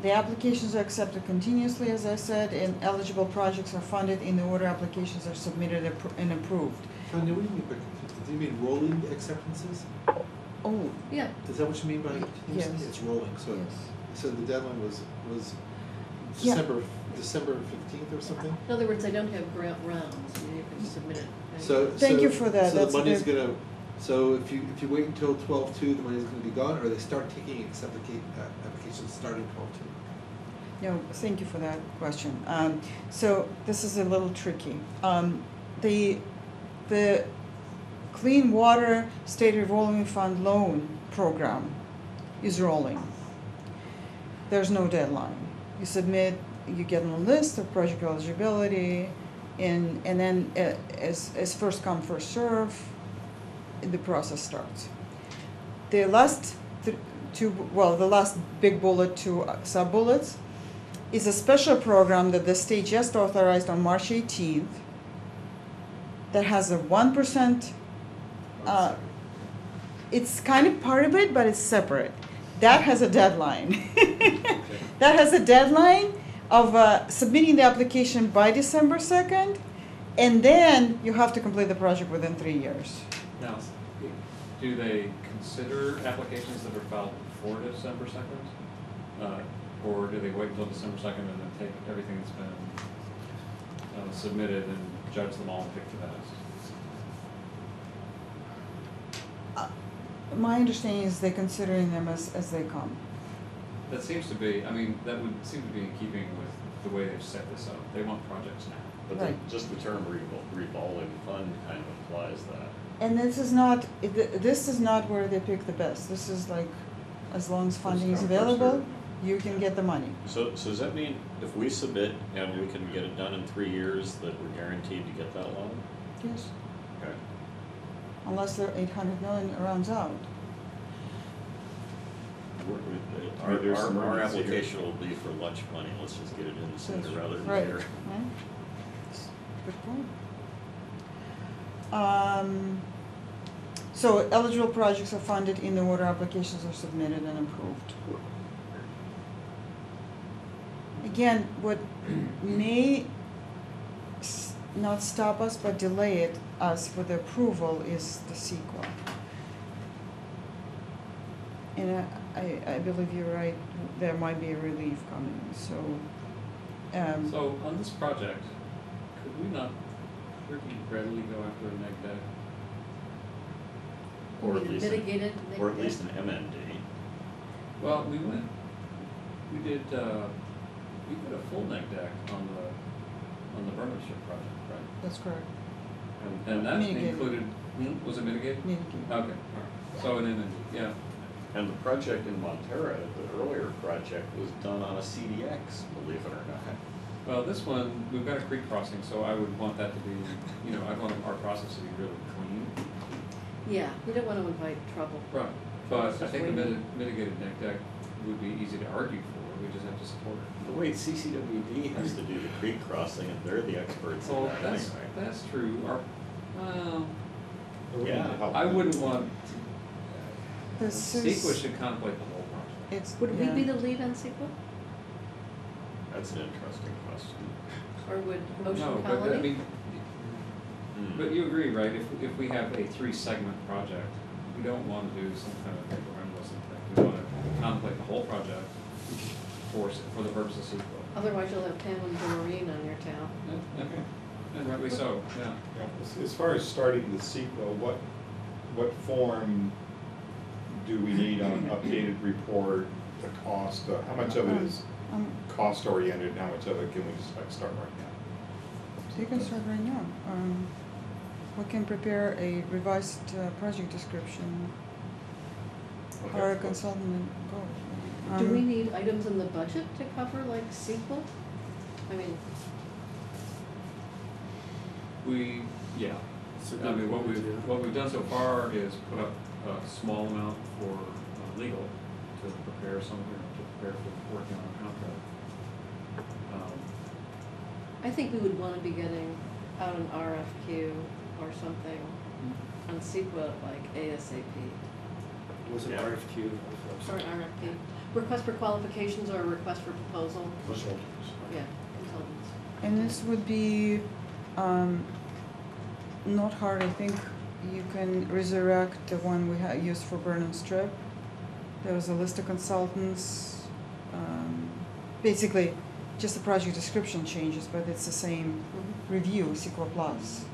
The applications are accepted continuously, as I said, and eligible projects are funded in the order applications are submitted and approved. Tanya, what do you mean by, do you mean rolling acceptances? Oh, Yeah, Is that what you mean by Yes. It's rolling, so, yes. so the deadline was Yeah. December 15th or something? in other words, they don't have grant rounds, you can submit it. So, Thank you for that. So That's the money's very- gonna, so if you wait until 12/2, the money's gonna be gone, or they start taking applications starting 12/2? No, thank you for that question. So this is a little tricky. The Clean Water State Revolving Fund loan program is rolling. There's no deadline. You submit, you get on a list of project eligibility, and then as first come, first serve, the process starts. The last the last big bullet, two sub-bullets, is a special program that the state just authorized on March 18th that has a 1%, it's kind of part of it, but it's separate. That has a deadline. That has a deadline of submitting the application by December 2nd, and then you have to complete the project within 3 years. Now, do they consider applications that are filed before December 2nd? Or do they wait until December 2nd and then take everything that's been submitted and judge them all and pick the best? My understanding is they're considering them as they come. That seems to be, I mean, that would seem to be in keeping with the way they've set this up. They want projects now. But Right. just the term revolving fund kind of implies that. And this is not where they pick the best. This is like, as long as funding is come, first available, served. you can get the money. So does that mean if we submit and we can get it done in 3 years, that we're guaranteed to get that loan? Yes. Okay. Unless their 800 million runs out. Our application will be for lunch money, let's just get it in sooner rather than Right. later. Right. Good point. So eligible projects are funded in the order applications are submitted and approved. Again, what may not stop us but delay us with the approval is the CEQA. And I believe you're right, there might be a relief coming, so. So on this project, could we not pretty readily go after a neg deck? Or at least, Mitigated. or at least an MND. Well, we did a full neg deck on the Burnham Street project, right? That's correct. And that Mitigated. included, was it mitigated? Mitigated. Okay, all right. So an MND, yeah. And the project in Montero, the earlier project, was done on a CDX, believe it or not. Well, this one, we've got a creek crossing, so I would want that to be, I'd want our process to be really clean. Yeah, we don't want to invite trouble. Right. But It's I just think the waiting. mitigated neg deck would be easy to argue for, we just have to support it. The way CCWD has to do the creek crossing, and they're the experts in Well, that that's anyway. true, well, Yeah. I wouldn't want, This is. CEQA should contemplate the whole project. It's, Would we yeah. be the lead on CEQA? That's an interesting question. Or would No, Ocean but I Colony? mean, but you agree, right, if we have a 3-segment project, we don't wanna do some kind of incrementalism thing, we wanna contemplate the whole project for the purpose of CEQA. Otherwise you'll have Pam and Doreen on your tail. Okay, and rightly so, yeah. As far as starting the CEQA, what form do we need on an updated report, the cost, how much of it is cost oriented, and how much of it can we just like start right now? So you can start right now. We can prepare a revised project description. Okay. Hire a consultant and go. Do we need items in the budget to cover like CEQA? I mean, Yeah, It's a I good mean, point, yeah. what we've done so far is put up a small amount for legal to prepare for working on a contract. I think we would wanna be getting out an RFQ or something on CEQA like ASAP. Was it Yeah. RFQ? Or RFP, request for qualifications or request for proposal, yeah, consultants. And this would be not hard. I think you can resurrect the one we used for burn and strip. There was a list of consultants. Basically, just the project description changes, but it's the same review, CEQA Plus,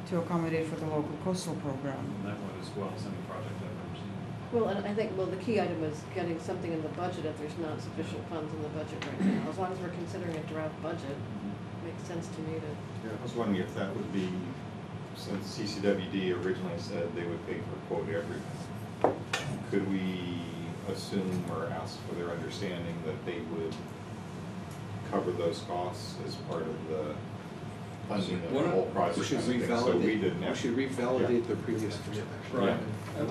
to accommodate for the local coastal program. And that one as well as any project I've ever seen. Well, and I think, the key item is getting something in the budget if there's not sufficient funds in the budget right now. As long as we're considering a draft budget, makes sense to me to. Yeah, I was wondering if that would be, since CCWD originally said they would pay for quote everything, could we assume or ask for their understanding that they would cover those costs as part of the funding of the whole project? We should kind of thing, so we didn't revalidate, we have- should revalidate the previous commitment. Right.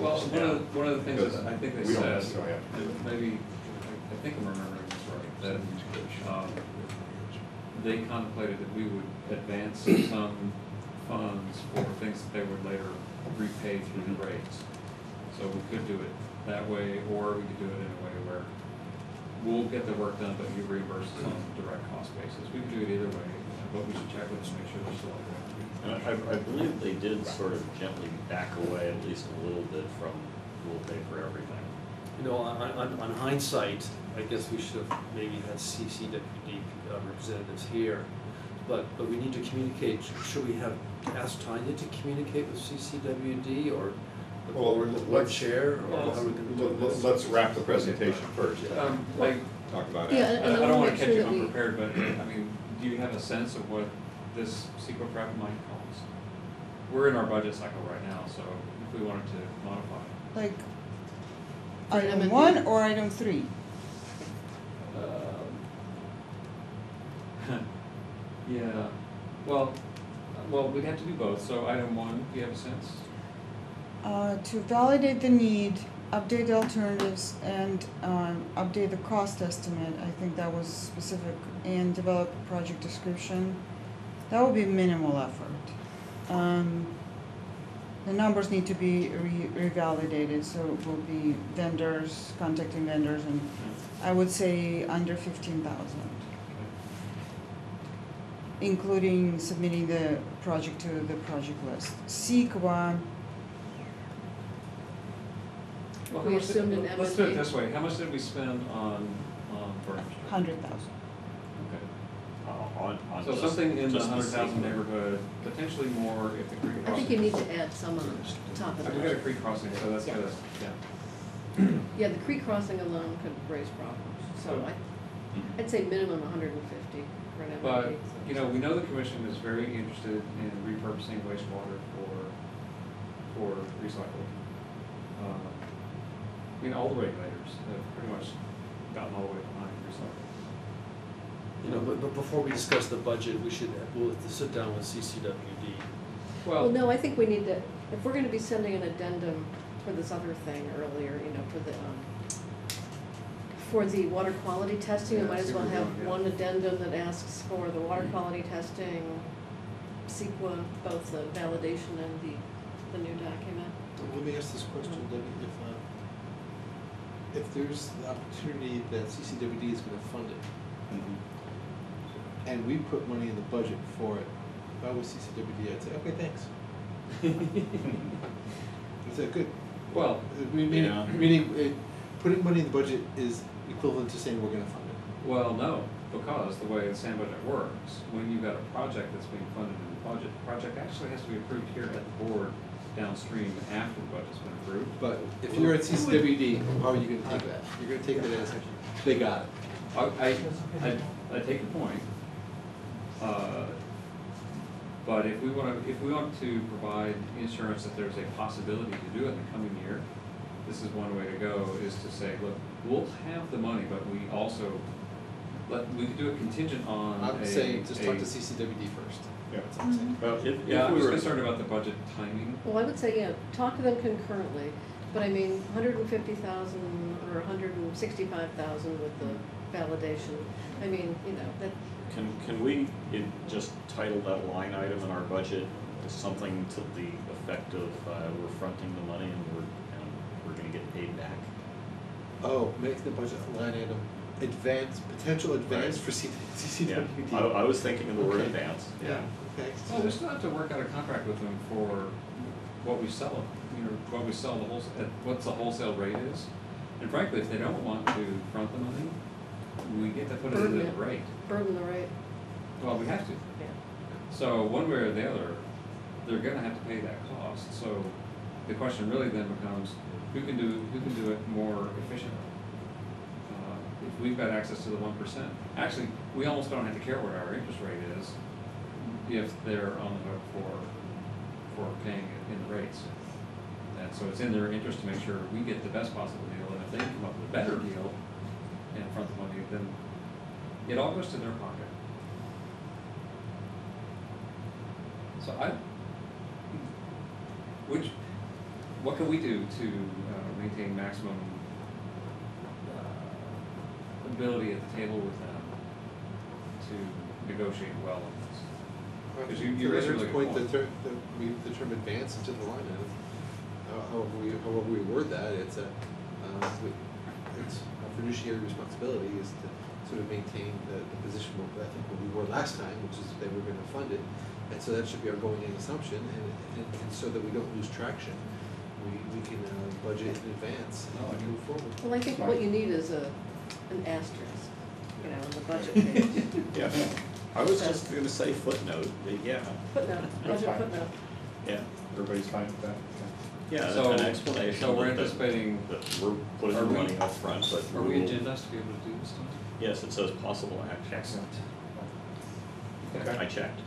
Well, one of the things that I think they We don't said, necessarily have to do it. maybe, I think I'm remembering this right, that they contemplated that we would advance some funds for things that they would later repay through the rates. So we could do it that way, or we could do it in a way where we'll get the work done, but you reimburse us on a direct cost basis. We could do it either way, but we should check with them, make sure they're still there. And I believe they did sort of gently back away at least a little bit from we'll pay for everything. You know, on hindsight, I guess we should have maybe had CCWD representatives here, but we need to communicate. Should we have asked Tanya to communicate with CCWD or the board chair, or how are we gonna do this? Let's wrap the presentation first. Talk about it. Yeah, I and I don't wanna wanna make catch sure you that we. unprepared, but, I mean, do you have a sense of what this CEQA prep might cost? We're in our budget cycle right now, so if we wanted to modify. Like For item M&D? 1 or item 3? Yeah, well, we'd have to do both, so item 1, do you have a sense? To validate the need, update the alternatives, and update the cost estimate, I think that was specific, and develop a project description. That would be minimal effort. The numbers need to be revalidated, so it will be vendors, contacting vendors, and I would say under 15,000, including submitting the project to the project list. CEQA, Well, We assumed an let's do it M&D. this way, how much did we spend on furniture? 100,000. Okay. On So just- something in the just 100,000 CEQA. neighborhood, potentially more if the creek I crossing. think you need to add some on top of We got a that. creek crossing, so that's Yeah. good, yeah. Yeah, the creek crossing alone could raise problems, so I'd say minimum 150 for an But, M&D. you know, we know the commission is very interested in repurposing wastewater for recycling. I mean, all the regulators have pretty much gotten all the way behind recycling. You know, but before we discuss the budget, we'll have to sit down with CCWD. Well, no, I think we need to, if we're gonna be sending an addendum for this other thing earlier, you know, for the water quality testing, we Yeah, might I as see well where you're have going, yeah. one addendum that asks for the water quality testing, CEQA, both the validation and the new document. Let me ask this question, Debbie, if there's the opportunity that CCWD is gonna fund it, and we put money in the budget for it, if I was CCWD, I'd say, okay, thanks. Is that good? Well, Meaning, putting money in the budget is equivalent to saying we're gonna fund it. well, no, because the way the SAM budget works, when you've got a project that's being funded in the budget, the project actually has to be approved here at the board downstream after the budget's been approved. But if you're at CCWD, how are you gonna take that? You're gonna take that as, they got it. I take your point. But if we want to provide insurance that there's a possibility to do it in the coming year, this is one way to go, is to say, look, we'll have the money, but we also, we could do it contingent on I'm saying, just talk to CCWD first. Yeah. That's what I'm saying. Well, Yeah, I if we was were, concerned about the budget timing. Well, I would say, yeah, talk to them concurrently, but I mean, 150,000 or 165,000 with the validation. I mean, you know, that, can we just title that line item in our budget as something to the effect of, we're fronting the money and we're gonna get paid back? Oh, make the budget line item potential advance Right. for CCWD. Yeah, I was thinking of the word Okay. advance. Yeah, okay. Well, we still have to work out a contract with them for what we sell, what we sell what's the wholesale rate is. And frankly, if they don't want to front the money, we get to put it into the rate. burden the rate. Well, we have to. Yeah. So one way or the other, they're gonna have to pay that cost. So the question really then becomes, who can do it more efficiently? If we've got access to the 1%, actually, we almost don't have to care what our interest rate is if they're on the hook for paying it in the rates. And so it's in their interest to make sure we get the best possible deal, and if they come up with a better deal and front the money, then it all goes to their pocket. So what can we do to maintain maximum ability at the table with them to negotiate well on this? Because you raised a really good point, point. the term advance into the line item, however we word that, it's a fiduciary responsibility is to sort of maintain the position where I think what we were last time, which is they were gonna fund it. And so that should be our going in assumption, and so that we don't lose traction, we can budget in advance and move forward. Well, I think what you need is an asterisk, you know, on the budget page. Yeah, I was just gonna say footnote, but yeah, Footnote, budget fine. footnote. yeah. Everybody's fine with that? Yeah, So- an explanation. so we're that- anticipating- that we're putting Are the we- money up front, but. Are we we'll- agendas to be able to do this stuff? Yes, it says possible action. Excellent. Okay. I checked.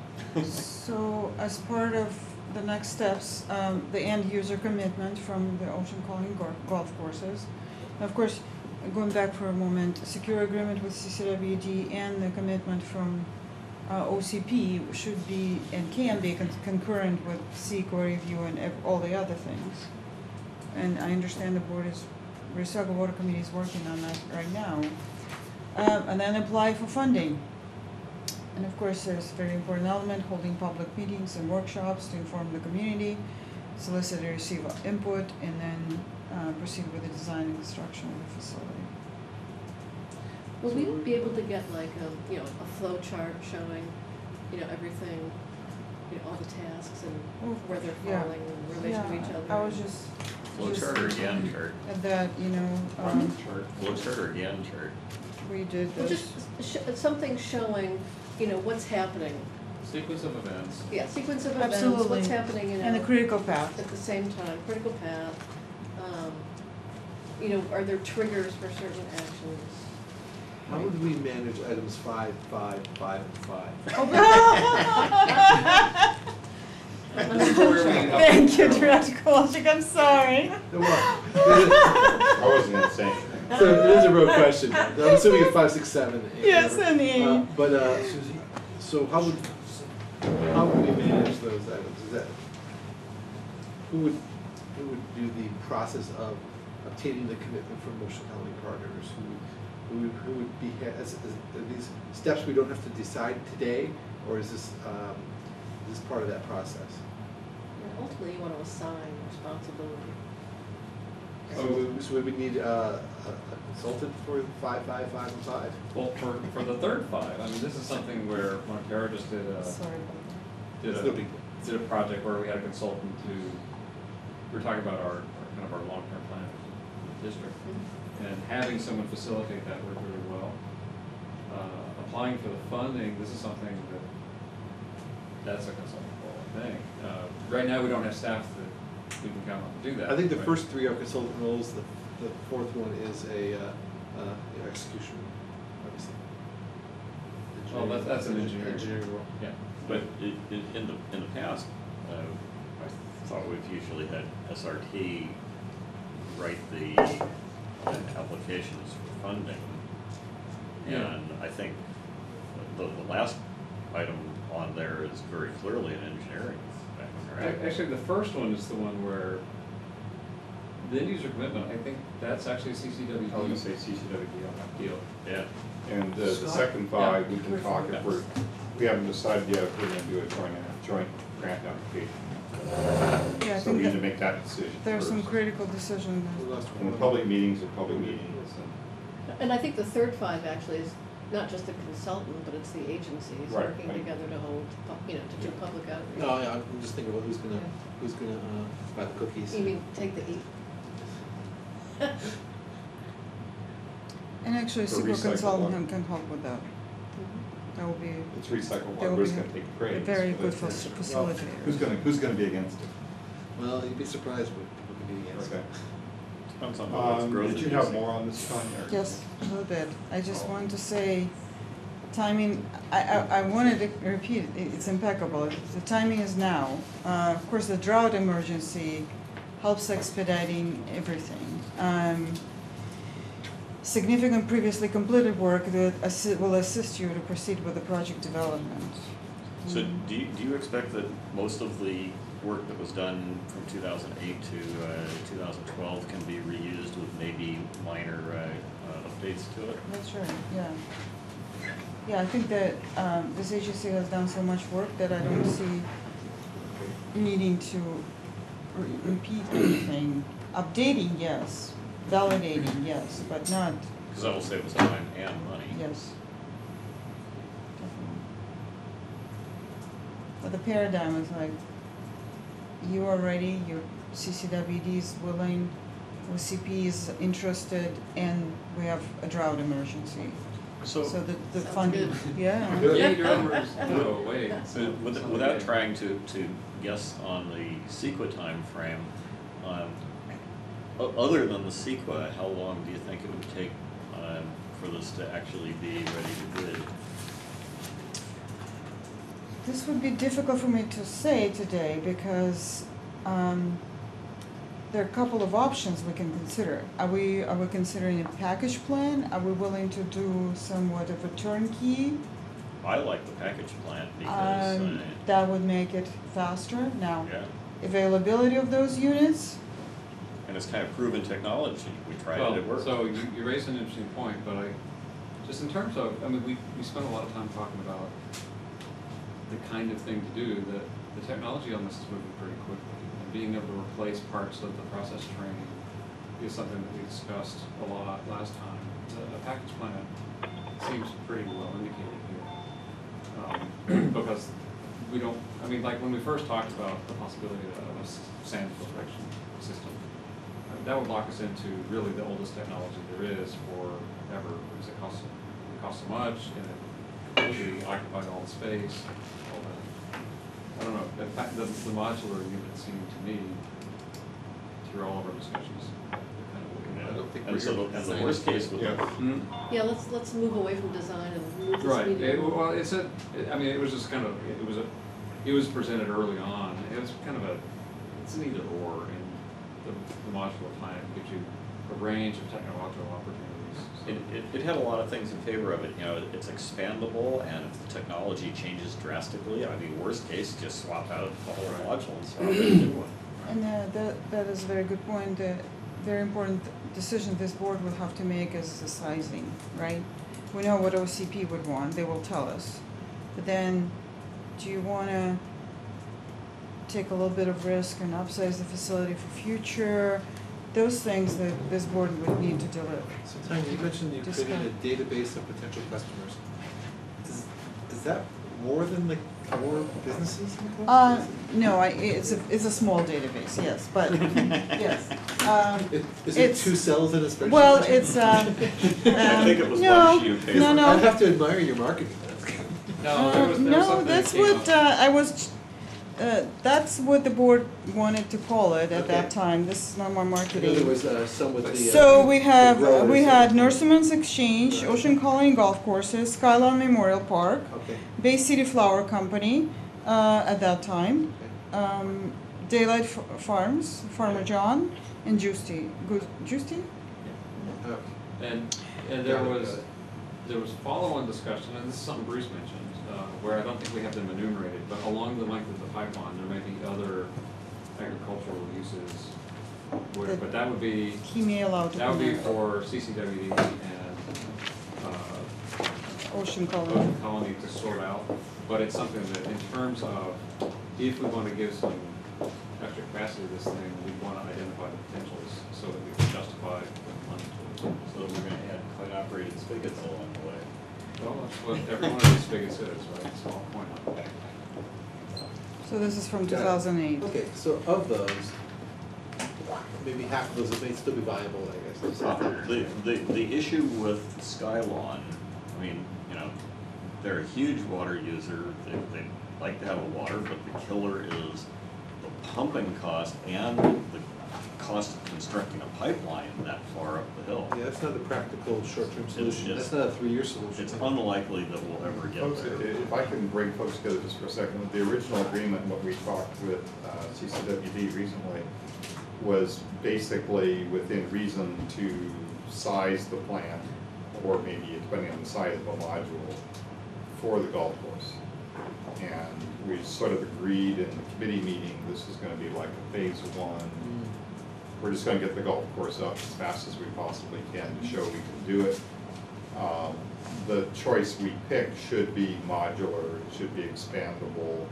So as part of the next steps, the end user commitment from the Ocean Calling golf courses. Of course, going back for a moment, secure agreement with CCWD and the commitment from OCP should be and can be concurrent with CEQA review and all the other things. And I understand the board Resaca Water Committee is working on that right now. And then apply for funding. And of course, there's a very important element, holding public meetings and workshops to inform the community, solicit and receive input, and then proceed with the design and construction of the facility. Will we be able to get like a flow chart showing, everything, all the tasks and where they're Yeah. falling in relation to each other? I was just Flow chart or Gantt chart? at that, Flow chart or Gantt chart? we did Well, this. just something showing, what's happening. Sequence of events. Yeah, sequence of events, Absolutely. what's happening, And the critical path. at the same time, critical path. Are there triggers for certain actions? How would we manage items 5, 5, 5, and 5? Thank you, Director Kolchak, I'm sorry. I wasn't gonna say anything. So it is a real question. I'm assuming it's 5, 6, 7, 8. Yes, whatever. and 8. But so how would we manage those items? Is that who would do the process of obtaining the commitment from Ocean County partners? Who would be are these steps we don't have to decide today, or is this part of that process? Ultimately, you want to assign responsibility. So would we need a consultant for 5, 5, 5, and 5? Well, for the third 5, I mean, this is something where Montero just did Sorry. a project where we had a consultant who, we were talking about our kind of our long-term plan for the district. And having someone facilitate that worked really well. Applying for the funding, this is something that's a consultable thing. Right now, we don't have staff that we can count on to do that. I think the right? first 3 are consultant roles, the fourth one is a execution, obviously. Oh, that's an engineering. Engineering role. Yeah. But in the past, I thought we've usually had SRT write the applications for funding. Yeah. And I think the last item on there is very clearly an engineering thing, right? Actually, the first one is the one where the end user commitment, I think that's actually a CCW. I was gonna say CCW deal. Yeah. And the second 5, we can talk if we haven't decided yet if we're gonna do a joint grant application. Yeah, I So we think need to that make that decision there's some first. critical decision there. And the public meetings are public meetings. And I think the third 5 actually is not just the consultant, but it's the agencies Right, working right. together to hold, to do public outreach. No, yeah, I'm just thinking about who's gonna buy the cookies. You mean take the heat? And actually, For super recycled consultant water. can help with that. That will be It's recycled They water, will who's be gonna take a praise? very but good it's- facilitator. Who's gonna be against it? Well, you'd be surprised what people can be against. Okay. Depends on how it's growth Did you is have using. more on this, Tanya? or- Yes, a little bit. I just wanted to say, timing, I wanted to repeat, it's impeccable. The timing is now. Of course, the drought emergency helps expediting everything. Significant previously completed work that will assist you to proceed with the project development. So do you expect that most of the work that was done from 2008 to 2012 can be reused with maybe minor updates to it? That's right, yeah. Yeah, I think that this agency has done so much work that I don't see needing to repeat anything. Updating, yes. Validating, yes, but not, Because that will save us time and money. yes. Definitely. But the paradigm is like, you are ready, your CCWD is willing, OCP is interested, and we have a drought emergency. So the Sounds funding, good. yeah. Yeah, your numbers, no, wait. So without trying to guess on the CEQA timeframe, other than the CEQA, how long do you think it would take for this to actually be ready to bid? This would be difficult for me to say today because there are a couple of options we can consider. Are we considering a package plan? Are we willing to do somewhat of a turnkey? I like the package plan because That would make it faster. Now, yeah, availability of those units, and it's kind of proven technology. We tried it, it worked. So you raised an interesting point, but just in terms of, I mean, we spent a lot of time talking about the kind of thing to do, that the technology on this is moving pretty quickly. And being able to replace parts of the process train is something that we discussed a lot last time. The package plan seems pretty well indicated here. Because we don't, I mean, like when we first talked about the possibility of a sand filtration system, that would lock us into really the oldest technology there is forever, because it costs so much, and it completely occupied all the space, all that. I don't know, in fact, the modular unit seemed to me, through all of our discussions, kind of I don't think And we're so here the, for and the design. worst case would Yeah. Yeah, let's move away from design and move this Right, meeting. well, I mean, it was just kind of, it was presented early on, it was kind of it's an either or, and the modular plan gives you a range of technological opportunities. It had a lot of things in favor of it. You know, it's expandable, and if the technology changes drastically, I mean, worst case, just swap out the whole module and swap in a new one. and that is a very good point. The very important decision this board will have to make is the sizing, right? We know what OCP would want, they will tell us. But then, do you wanna take a little bit of risk and upsize the facility for future? those things that this board would need to deliver. So Tanya, you mentioned you're Just creating a database of potential customers. Is that more than the core businesses in the coast? No, it's a small database, yes, but, yes. Is it it's- 2 cells in a spreadsheet? Well, it's, I think it was no, one sheet of paper. no, I'd no. have to admire your marketing. No, there was No, something that that's came what, up. I was, that's what the board wanted to call it at that Okay. time, this is not my I know marketing. there was some with the. So we have, growers we and- had Nurseman's Exchange, Right. Ocean Colony Golf Courses, Skyline Memorial Park, Okay, Bay City Flower Company, at that time, okay. Daylight Farms, Farmer John, and Juicy. Juicy? Okay. And Got it. there was follow-on discussion, and this is something Bruce mentioned, where I don't think we have them enumerated, but along the length of the pipeline, there may be other agricultural uses where, but that would be, He may allow to. that would be come for CCWD and, Ocean Colony. Ocean Colony to sort out, but it's something that in terms of, if we wanna give some extra capacity to this thing, we wanna identify the potentials so that we can justify the money to it. So we're gonna add coin-operated spigots along the way. Well, that's what every one of these spigots is, right, small point on it. So this is from Got it. 2008. Okay, so of those, maybe half of those may still be viable, I guess. The issue with Skylon, I mean, you know, they're a huge water user, they like to have a water, but the killer is the pumping cost and the cost of constructing a pipeline that far up the hill. Yeah, that's not a practical short-term solution, It's- that's not a 3-year solution. It's unlikely that we'll ever get Folks, there. if I can bring folks together just for a second, the original agreement, what we talked with CCWD recently, was basically within reason to size the plant, or maybe depending on the size of a module, for the golf course. And we sort of agreed in the committee meeting, this is gonna be like a phase 1. We're just gonna get the golf course up as fast as we possibly can to show we can do it. The choice we pick should be modular, it should be expandable,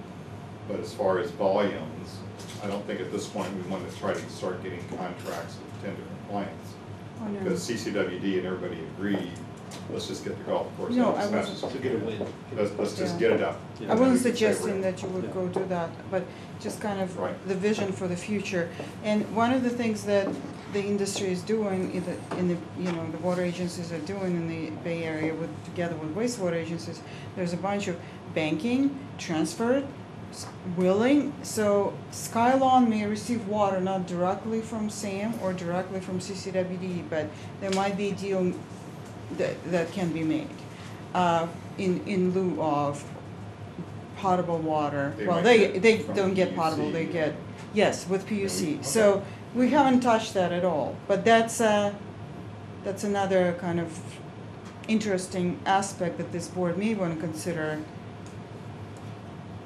but as far as volumes, I don't think at this point we want to try to start getting contracts with 10 different plants. Oh, no. Because CCWD and everybody agreed, let's just get the golf course No, up as I fast wasn't- as we To get a can. win. Let's just Yeah. get it up. I And then wasn't we can say suggesting we're- that you would go do that, but just kind of Right. the vision for the future. And one of the things that the industry is doing in the you know, the water agencies are doing in the Bay Area with, together with wastewater agencies, there's a bunch of banking, transfer, willing, so Skylon may receive water not directly from SAM or directly from CCWD, but there might be a deal that can be made in lieu of potable water. They Well, might they get from don't get PUC. potable, they get, yes, with PUC. Okay. So we haven't touched that at all, but that's another kind of interesting aspect that this board may want to consider.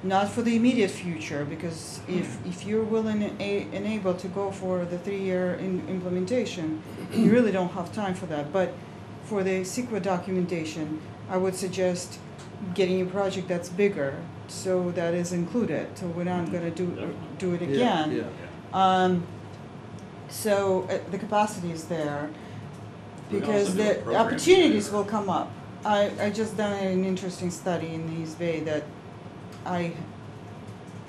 Not for the immediate future, because if you're willing and able to go for the 3-year implementation, you really don't have time for that. But for the CEQA documentation, I would suggest getting a project that's bigger, so that is included, so we're not gonna do it again. Yeah. So the capacity is there, We can because also do a the program opportunities together. will come up. I just done an interesting study in the East Bay that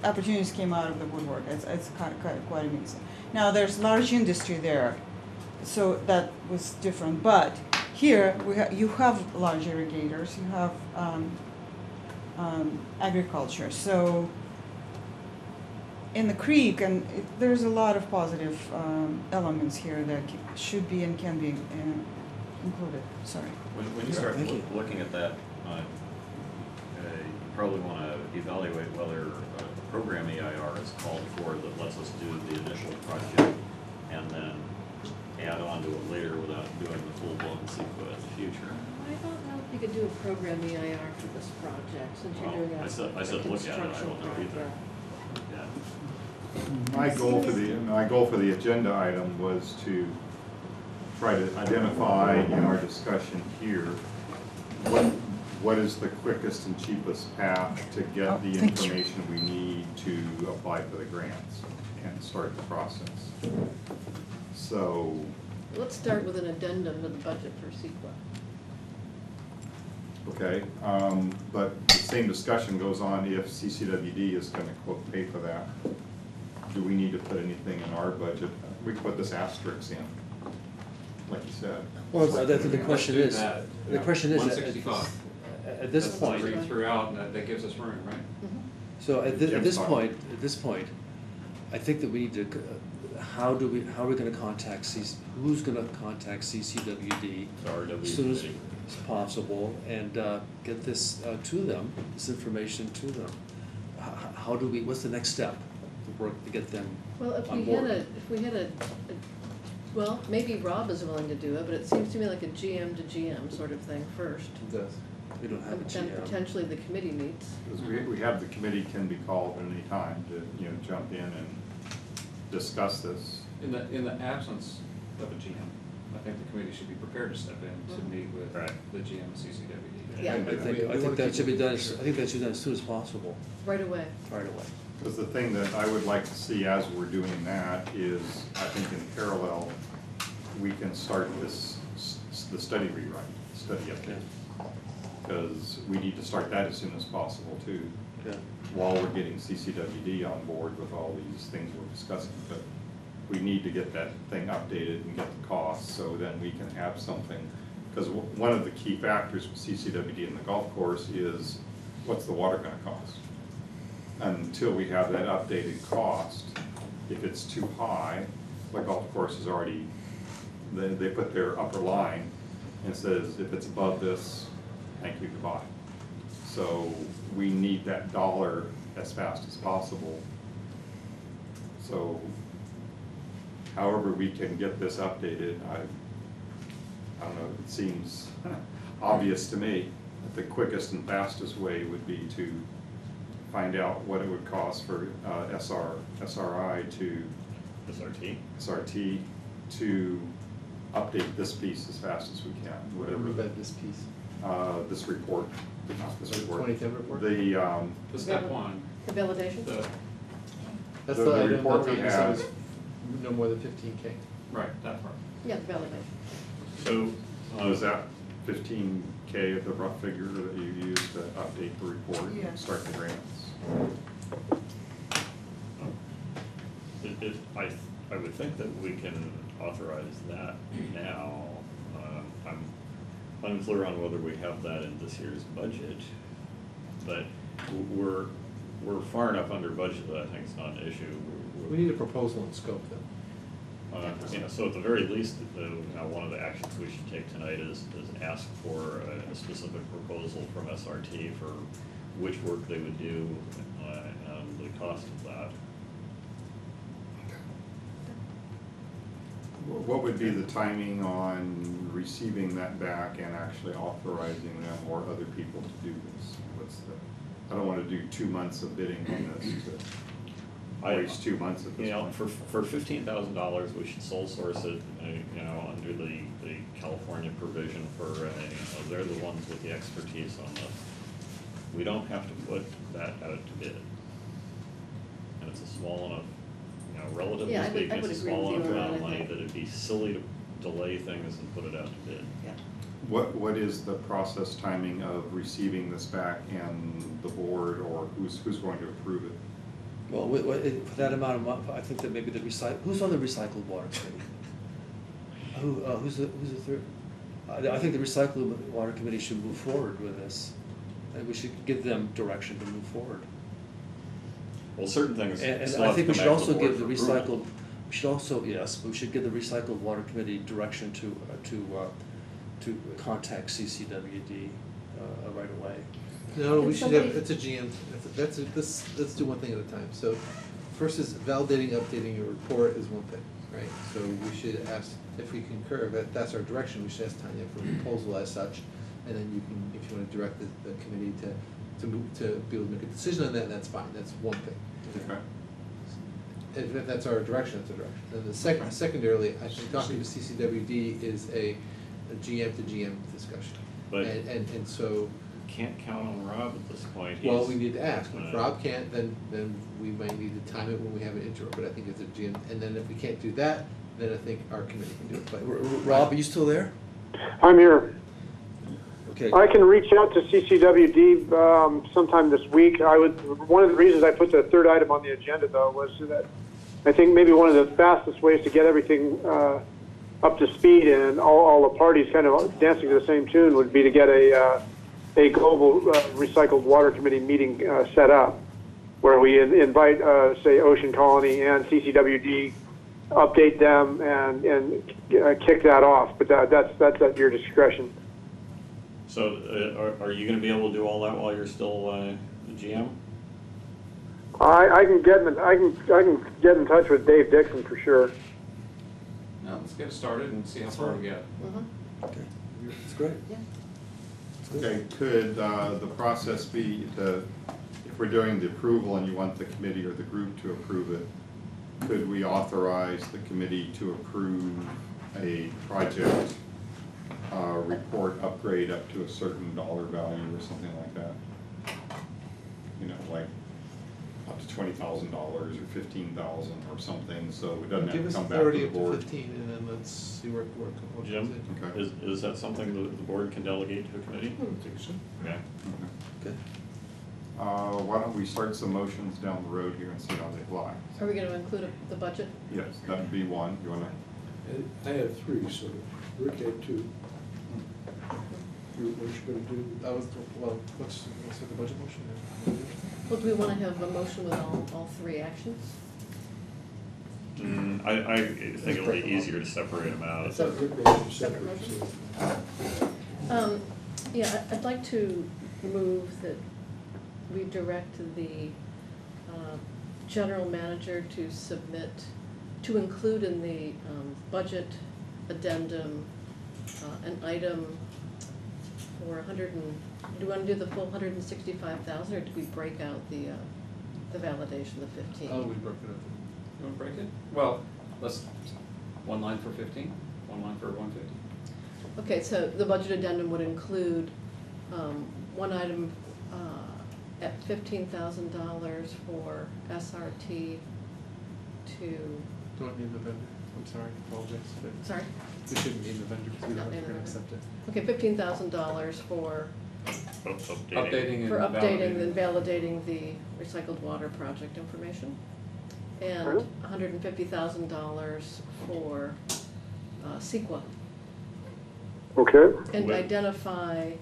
opportunities came out of the woodwork. It's quite amazing. Now, there's large industry there, so that was different. But here, you have large irrigators, you have agriculture. So in the creek, and there's a lot of positive elements here that should be and can be included. Sorry. When you start looking at that, you probably want to evaluate whether a program EIR is called for that lets us do the initial project and then add on to it later without doing the full-blown CEQA in the future. I don't know if you could do a program EIR for this project, since you're Well, doing I said look at it, I don't know either. Yeah. My goal for the agenda item was to try to identify in our discussion here what is the quickest and cheapest path to get the thank you. information we need to apply for the grants and start the process. So, Let's start with an addendum to the budget for CEQA. okay, but the same discussion goes on if CCWD is gonna quote pay for that. Do we need to put anything in our budget? We can put this asterisk in, like you said. Well, the question Let's is, do that. the question is, 165. at this That's point, the rate throughout, and that gives us room, right? so at Jim's this talking. point, I think that we need to, how are we gonna contact who's gonna contact CCWD RW as soon as committee. possible and get this to them, this information to them? How do we, what's the next step to work to get them Well, if on we board? had a, well, maybe Rob is willing to do it, but it seems to me like a GM to GM sort of thing first. It does. We don't have a And then GM. potentially the committee meets. Because we have, the committee can be called at any time to, you know, jump in and discuss this. In the absence of a GM, I think the committee should be prepared to step in to meet with Right. the GM and CCWD. Yeah. I think that should be done, I think that should be done as soon as possible, Right away. right away. Because the thing that I would like to see as we're doing that is, I think in parallel, we can start this, the study rewrite, study update. Because we need to start that as soon as possible too, Yeah. while we're getting CCWD on board with all these things we're discussing. But we need to get that thing updated and get the costs, so then we can have something. Because one of the key factors with CCWD and the golf course is, what's the water gonna cost? Until we have that updated cost, if it's too high, the golf course is already, they put their upper line and says, if it's above this, thank you, goodbye. So we need that dollar as fast as possible. So however we can get this updated, I don't know, it seems obvious to me that the quickest and fastest way would be to find out what it would cost for SRI to SRT to update this piece as fast as we can, whatever. What about this piece? This report, not this report. 2010 report? The step one, The validation? That's The the item report that we you said have. was no more than 15K. right, that part. Yeah, the validation. So, Was that 15K of the rough figure that you used to update the report Yeah. and start the grants? I would think that we can authorize that now. I'm unclear on whether we have that in this year's budget, but we're far enough under budget that I think it's not an issue. We need a proposal and scope then. So at the very least, one of the actions we should take tonight is ask for a specific proposal from SRT for which work they would do and the cost of that. What would be the timing on receiving that back and actually authorizing them or other people to do this? I don't want to do 2 months of bidding on this to waste 2 months at this point. For $15,000, we should sole source it, under the California provision for, they're the ones with the expertise on this. We don't have to put that out to bid. And it's a small enough, relatively Yeah, I would- I speaking, would it's a agree with small you enough on amount that, of I money think. that it'd be silly to delay things and put it out to bid. Yeah. What is the process timing of receiving this back and the board, or who's going to approve it? Well, for that amount of money, I think that maybe who's on the recycled water committee? Who's the third? I think the recycled water committee should move forward with this. And we should give them direction to move forward. Well, certain things And still I have to think we come should back to also the board give the for approval. recycled, we should also, yes, we should give the recycled water committee direction to contact CCWD right away. No, we And should have, somebody- that's a GM, let's do one thing at a time. So first is validating, updating your report is one thing, right? So we should ask, if we concur, that's our direction, we should ask Tanya for a proposal as such. And then you can, if you want to direct the committee to move, to be able to make a decision on that, that's fine, that's one thing. Okay. If that's our direction, that's our direction. Then the secondarily, I think talking to CCWD is a GM to GM discussion. But- And so can't count on Rob at this point. Well, He's- we need to ask, if uh, Rob can't, then we might need to time it when we have an interim, but I think it's a GM, and then if we can't do that, then I think our committee can do it, but. Rob, are you still there? I'm here. Okay. I can reach out to CCWD sometime this week. One of the reasons I put the third item on the agenda, though, was that I think maybe one of the fastest ways to get everything up to speed and all the parties kind of dancing to the same tune would be to get a global recycled water committee meeting set up, where we invite, say, Ocean Colony and CCWD, update them and kick that off. But that's at your discretion. So, are you gonna be able to do all that while you're still the GM? I can get in touch with Dave Dixon for sure. Now, let's get it started and see how far we get. Okay, that's great. Okay, could the process be, if we're doing the approval and you want the committee or the group to approve it, could we authorize the committee to approve a project report upgrade up to a certain dollar value or something like that? You know, like up to $20,000 or $15,000 or something, so it doesn't have to come back to the board. Give us 30 up to 15, and then let's see where it comes Jim, in. Okay. is that something that the board can delegate to a committee? I don't think so. Okay. Good. Why don't we start some motions down the road here and see how they fly? Are we gonna include the budget? Yes, that would be one. You wanna? And I have 3, so Rick had 2. What you gonna do? That was, well, what's the budget motion? Well, do we wanna have a motion with all 3 actions? I think it'll be easier to separate them out. Separate motion, Separate motion? so- Yeah, I'd like to move that we direct the general manager to include in the budget addendum an item for do you want to do the full 165,000, or do we break out the validation, the 15? Oh, we broke it up. You wanna break it? Well, let's, one line for 15, one line for 150. Okay, so the budget addendum would include one item at $15,000 for SRT to, Don't name the vendor, I'm sorry, apologize, but sorry? we shouldn't name the vendor, because we Not don't name have to the accept it. Okay, $15,000 for Updating for and updating and validating. validating the recycled water project information. And Pardon? $150,000 for CEQA. Okay. And Wait. identify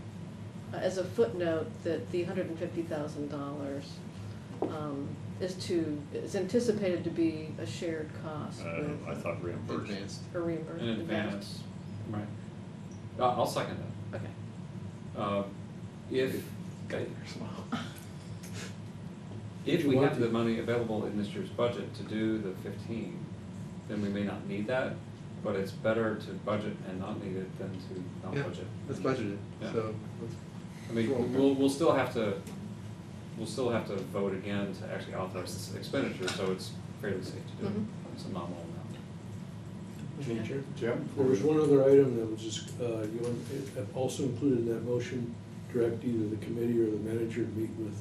as a footnote that the $150,000 is anticipated to be a shared cost with, I thought reimbursed. Advanced. or reimbursed. In advance, right. I'll second that. Okay. If You we want have to- the money available in this year's budget to do the 15, then we may not need that, but it's better to budget and not need it than to not Yeah, budget. let's budget it, Yeah. so, let's, I mean, we'll still have to vote again to actually authorize this expenditure, so it's fairly safe to do it. Mhm. It's a nominal amount. Jim? There was one other item that was just, you want, also included in that motion, direct either the committee or the manager to meet with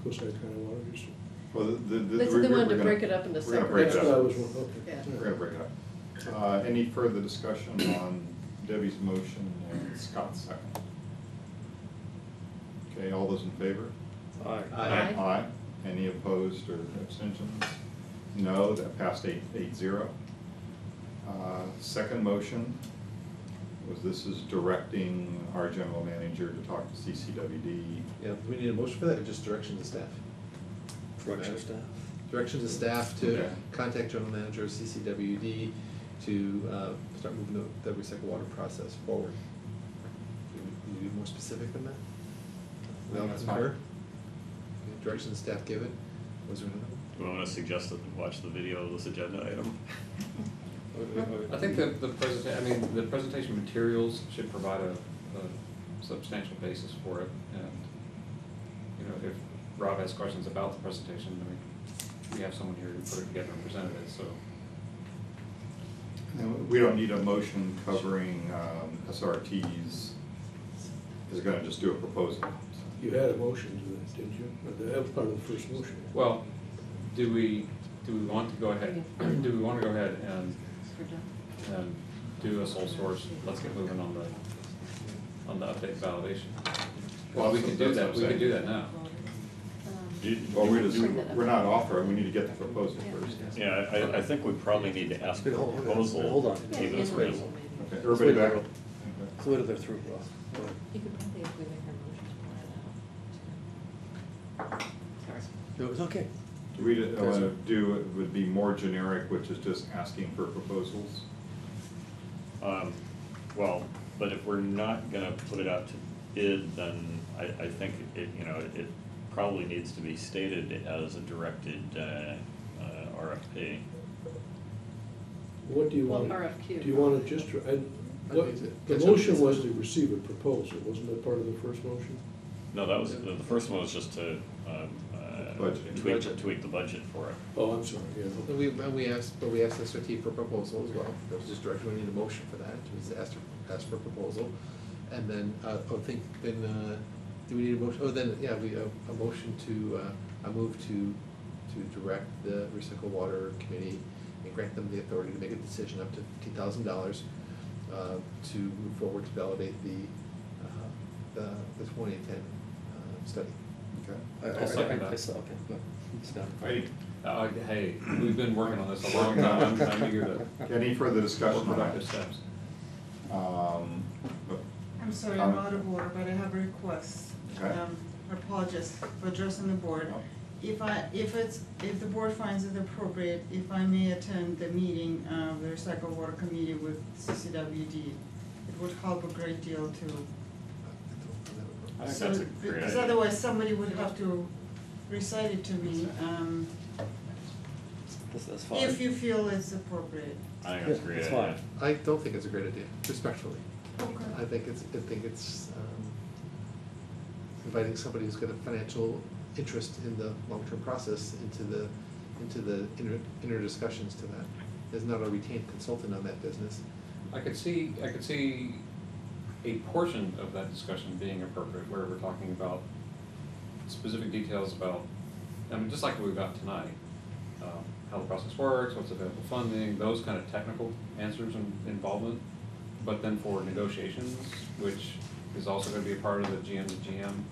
Coastside County Water District. Well, They said they wanted to break it up into we're gonna separate. break That's it what I up. was, okay. Yeah. We're gonna break it up. Any further discussion on Debbie's motion and Scott's second? Okay, all those in favor? Aye. Aye. Aye. Any opposed or abstentions? No, that passed 8-0. Second motion was this is directing our general manager to talk to CCWD. yeah, do we need a motion for that, or just direction to staff? Direction staff. Direction to staff to Okay. contact general manager of CCWD to start moving the recycled water process forward. Can you be more specific than that? No, that's fine. concur? Okay, direction to staff give it, was there another? Do you want to suggest that we watch the video of this agenda item? I think the presentation materials should provide a substantial basis for it, and, you know, if Rob has questions about the presentation, I mean, we have someone here to put it together and present it, so. And we don't need a motion covering SRTs. Is gonna just do a proposal, You had a motion to this, didn't you? That was part of the first motion. Well, do we want to go ahead, and do a sole source, let's get moving on the update validation? Well, we can do that, we can do that now. Well, we're not offering, we need to get the proposal first. Yeah, I think we probably need to ask for a Wait, hold on, proposal. hold on. Even if it's- Okay, everybody back? So wait till they're through, Ross. Go ahead. You could probably, if we make our motions, No, it's okay. Do we want to do, it would be more generic, which is just asking for proposals? Well, but if we're not gonna put it out to bid, then I think it, it probably needs to be stated as a directed RFP. What do you Well, want? RFQ. Do you want to just, the motion was to receive a proposal, wasn't that part of the first motion? No, that was, the first one was just to Budgeting. tweak the budget for it. Oh, I'm sorry, yeah. And we asked SRT for proposal as well. That was just directed, we need a motion for that, to ask for proposal. And then, do we need a motion? Oh, then, yeah, a motion to, a move to direct the Recycle Water Committee and grant them the authority to make a decision up to $50,000 to move forward to validate the 2010 study. Okay. I'll second that. Okay, good. It's done. Right. Hey, we've been working on this a long time, I'm eager to. Any further discussion on that? Productive steps. I'm sorry, I'm out of order, but I have a request. Okay. I apologize for addressing the board. If the board finds it appropriate, if I may attend the meeting of the Recycle Water Committee with CCWD, it would help a great deal to. I think that's a great Because idea. otherwise somebody would have to recite it to me, That's fine. if you feel it's appropriate. I think that's a great It's idea. fine. I don't think it's a great idea, respectfully. Okay. I think it's inviting somebody who's got a financial interest in the long-term process into the inner discussions to that. There's not a retained consultant on that business. I could see a portion of that discussion being appropriate, where we're talking about specific details about, just like we've got tonight, how the process works, what's available funding, those kind of technical answers and involvement. But then for negotiations, which is also gonna be a part of the GM to GM,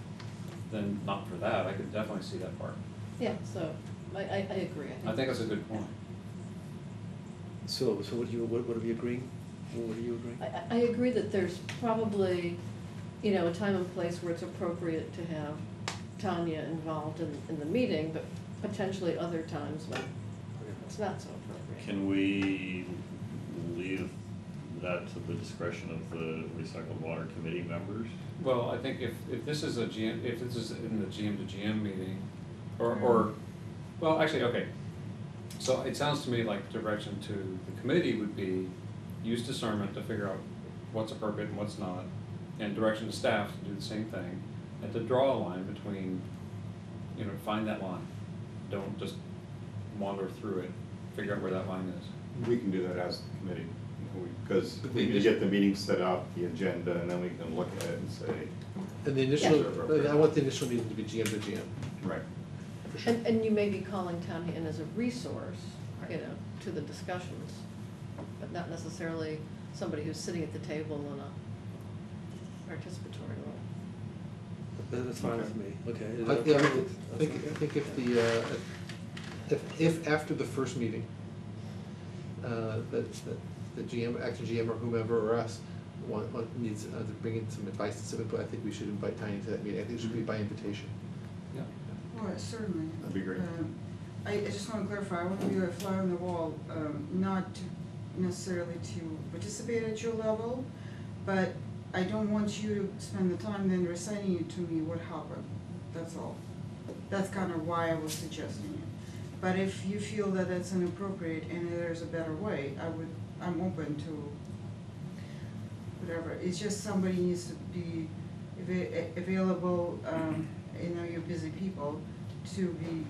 then not for that, I could definitely see that part. Yeah, so, I agree, I think that's a good point. So what are we agreeing? What are you agreeing? I agree that there's probably, a time and place where it's appropriate to have Tanya involved in the meeting, but potentially other times when it's not so appropriate. Can we leave that to the discretion of the Recycled Water Committee members? Well, I think if this is in the GM to GM meeting, or, well, actually, okay. So it sounds to me like direction to the committee would be use discernment to figure out what's appropriate and what's not, and direction to staff to do the same thing, and to draw a line between, find that line. Don't just wander through it, figure out where that line is. We can do that as the committee, because we need to get the meeting set up, the agenda, and then we can look at it and say. And the initial, I want the initial meeting to be GM to GM. Right. For sure. And you may be calling Tanya in as a resource, to the discussions, but not necessarily somebody who's sitting at the table in a participatory role. That's fine with me, okay. Is I that yeah, okay? I think if after the first meeting, the GM, acting GM or whomever or us needs to bring in some advice and some input, I think we should invite Tanya to that meeting. I think it should be by invitation. Yeah. Well, certainly. That'd be great. I just want to clarify, I want to be a fly on the wall, not necessarily to participate at your level, but I don't want you to spend the time then reciting it to me what happened, that's all. That's kind of why I was suggesting it. But if you feel that that's inappropriate and there's a better way, I'm open to whatever. It's just somebody needs to be available, you're busy people, to be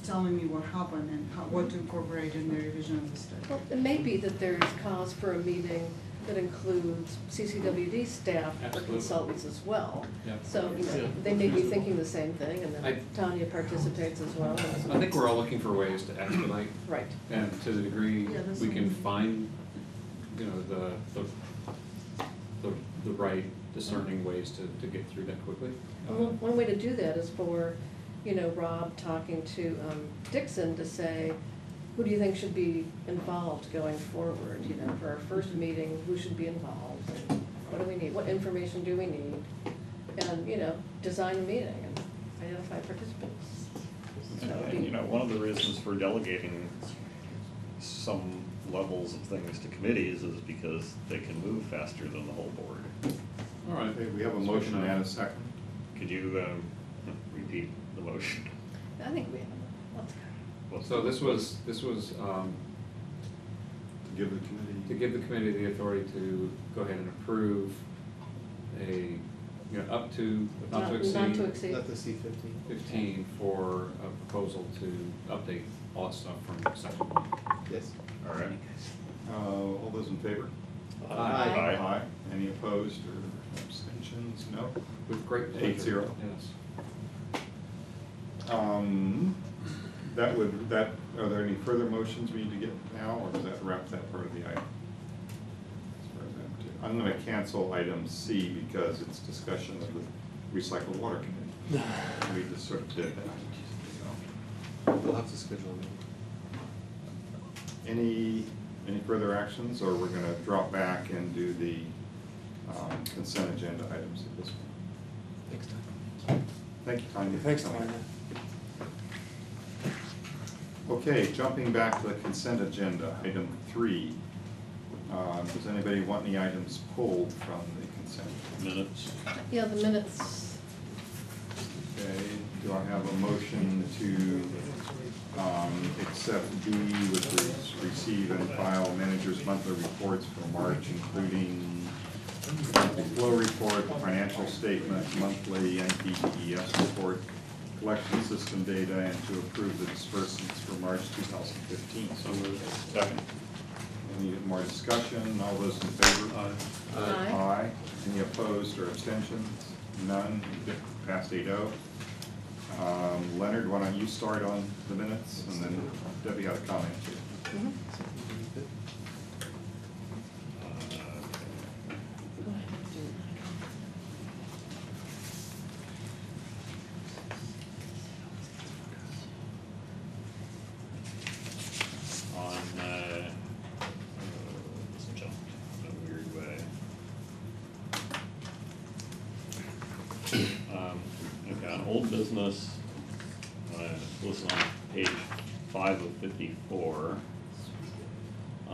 telling me what happened and what to incorporate in the revision of the study. Well, it may be that there's cause for a meeting that includes CCWD staff or Absolutely. consultants as well. Yeah. So, you know, Yeah. they may be thinking the same thing, and I- then Tanya participates as well. I think we're all looking for ways to expedite, Right. and to the degree Yeah, that's we can something. find, you know, the right discerning ways to get through that quickly. And one way to do that is for, you know, Rob talking to Dixon to say, who do you think should be involved going forward? You know, for our first meeting, who should be involved? And what do we need? What information do we need? And, you know, design a meeting and identify participants. So it'd be- And, you know, one of the reasons for delegating some levels of things to committees is because they can move faster than the whole board. All right. Okay, we have a motion and a second. Could you repeat the motion? I think we have, let's go. What's So the- this was, To give the committee. to give the committee the authority to go ahead and approve a, you know, up to, not to exceed. Not to exceed. Not to see 15. 15 for a proposal to update all that stuff from section 1. Yes. All right. All those in favor? Aye. Aye. Any opposed or abstentions? No? With great pleasure. 8-0. Yes. Are there any further motions we need to get now, or does that wrap that part of the item? As far as that too. I'm gonna cancel item C because it's discussion of the recycled water committee. We just sort of did that. We'll have to schedule a meeting. Any further actions, or we're gonna drop back and do the consent agenda items at this point? Next time. Thank you, Tanya. Thanks, Tanya. Okay, jumping back to the consent agenda, item 3. Does anybody want any items pulled from the consent? Minutes? Yeah, the minutes. Okay, do I have a motion to accept B, which is receive and file manager's monthly reports for March, including monthly flow report, financial statement, monthly NPDES report, collection system data, and to approve the disbursements for March 2015. So moved. Second. Any more discussion? All those in favor? Aye. Aye. Any opposed or abstentions? None. Passed 8-0. Leonard, why don't you start on the minutes, and then Debbie had a comment too. Mhm. This jumped in a weird way. Okay, on old business, listen on page 5 of 54.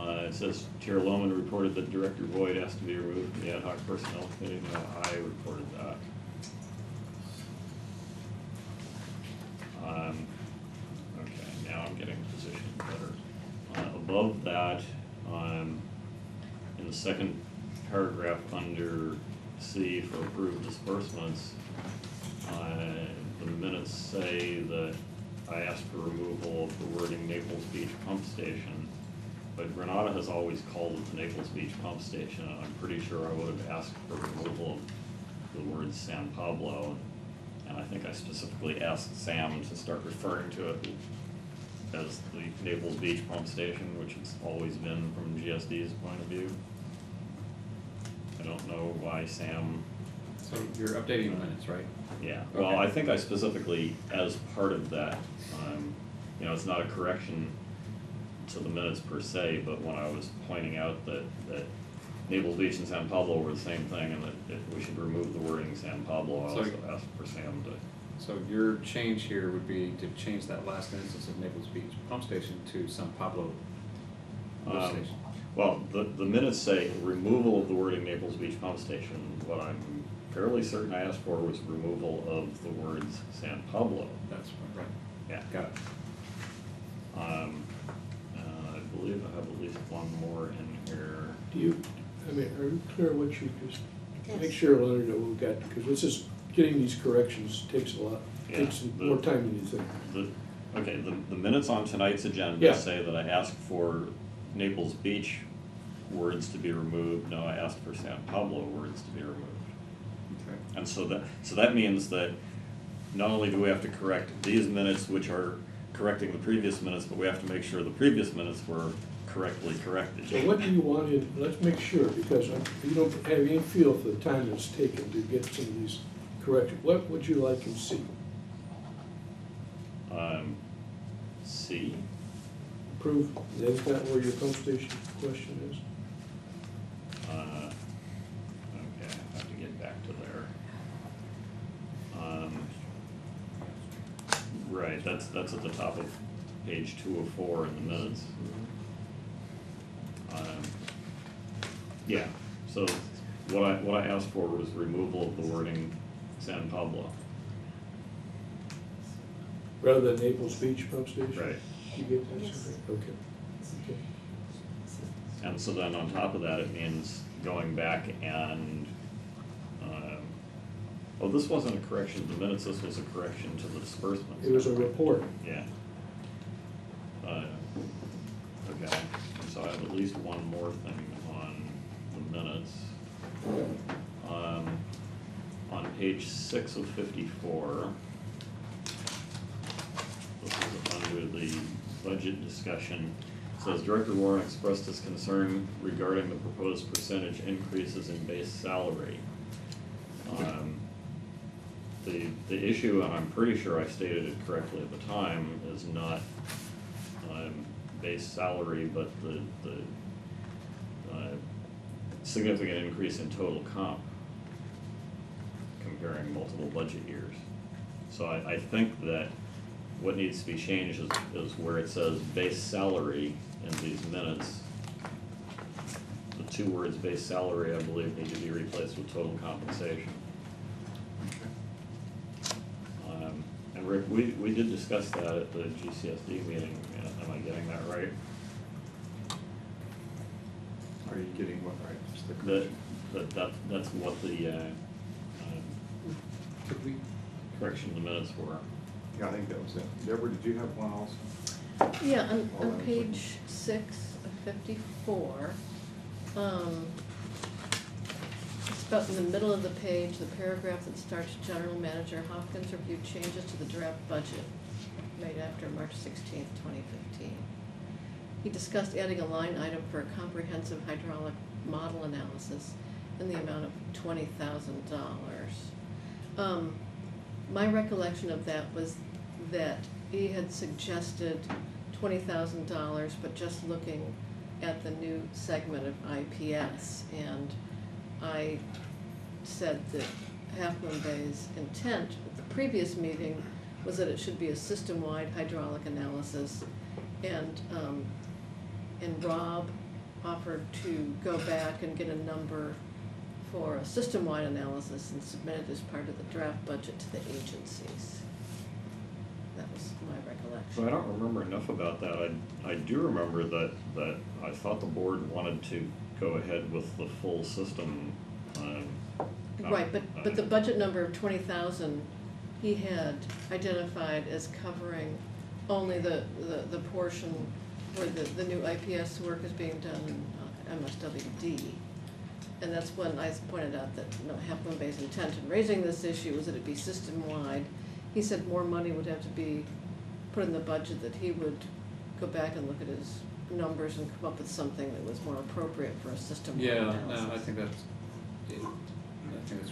It says Chair Lohman reported that Director Boyd asked to be removed from the ad hoc personnel committee. No, I reported that. Okay, now I'm getting positioned better. Above that, in the second paragraph under C for approved disbursements, the minutes say that I asked for removal of the wording Naples Beach Pump Station, but Granada has always called it the Naples Beach Pump Station, and I'm pretty sure I would have asked for removal of the word San Pablo, and I think I specifically asked Sam to start referring to it as the Naples Beach Pump Station, which it's always been from GSD's point of view. I don't know why Sam. So you're updating the minutes, right? Yeah, well, Okay. I think I specifically, as part of that, you know, it's not a correction to the minutes per se, but when I was pointing out that Naples Beach and San Pablo were the same thing, and that we should remove the wording San Pablo, I So- also asked for Sam to. So your change here would be to change that last instance of Naples Beach Pump Station to San Pablo Lift Station. Well, the minutes say removal of the wording Naples Beach Pump Station. What I'm fairly certain I asked for was removal of the words San Pablo. That's right. Yeah. Got it. I believe I have at least one more in here. Do you, I mean, are you clear what you just, make Yes. sure, Leonard, that we've got, because this is, getting these corrections takes a lot, Yeah, takes more time than you think. Okay, the minutes on tonight's agenda Yeah. say that I asked for Naples Beach words to be removed, no, I asked for San Pablo words to be removed. Okay. And so that means that not only do we have to correct these minutes, which are correcting the previous minutes, but we have to make sure the previous minutes were correctly corrected. So what do you want in, let's make sure, because you don't have any feel for the time it's taken to get some of these corrected. What would you like to see? C. Approve, is that where your pump station question is? Okay, I have to get back to there. Right, that's at the top of page 204 in the minutes. Yeah, so what I asked for was removal of the wording San Pablo. Rather than Naples Beach pump station? Right. You get that? Yes. Okay. Okay. And so then on top of that, it means going back and, oh, this wasn't a correction to the minutes, this was a correction to the disbursements. It was a report. Yeah. Okay, so I have at least one more thing on the minutes. On page 6 of 54, this is under the budget discussion, it says Director Warren expressed his concern regarding the proposed percentage increases in base salary. The issue, and I'm pretty sure I stated it correctly at the time, is not base salary, but the significant increase in total comp comparing multiple budget years. So I think that what needs to be changed is where it says base salary in these minutes. The two words base salary, I believe, need to be replaced with total compensation. And Rick, we did discuss that at the GCSD meeting. Am I getting that right? Are you getting what right? Just the That's what the Could we, correction in the minutes were. Yeah, I think that was it. Deborah, did you have one also? Yeah, Oh, that on was page 6 of 54, it's about in the middle of the page, the paragraph that starts, General Manager Hopkins reviewed changes to the draft budget made after March 16th, 2015. He discussed adding a line item for a comprehensive hydraulic model analysis in the amount of $20,000. My recollection of that was that he had suggested $20,000, but just looking at the new segment of IPS. And I said that Half Moon Bay's intent at the previous meeting was that it should be a system-wide hydraulic analysis. And Rob offered to go back and get a number for a system-wide analysis and submit it as part of the draft budget to the agencies. That was my recollection. So I don't remember enough about that. I do remember that I thought the board wanted to go ahead with the full system. Right, but the budget number of 20,000, he had identified as covering only the portion where the new IPS work is being done in MSWD. And that's when I pointed out that Half Moon Bay's intent in raising this issue was that it be system-wide. He said more money would have to be put in the budget, that he would go back and look at his numbers and come up with something that was more appropriate for a system-wide analysis. No, I think that's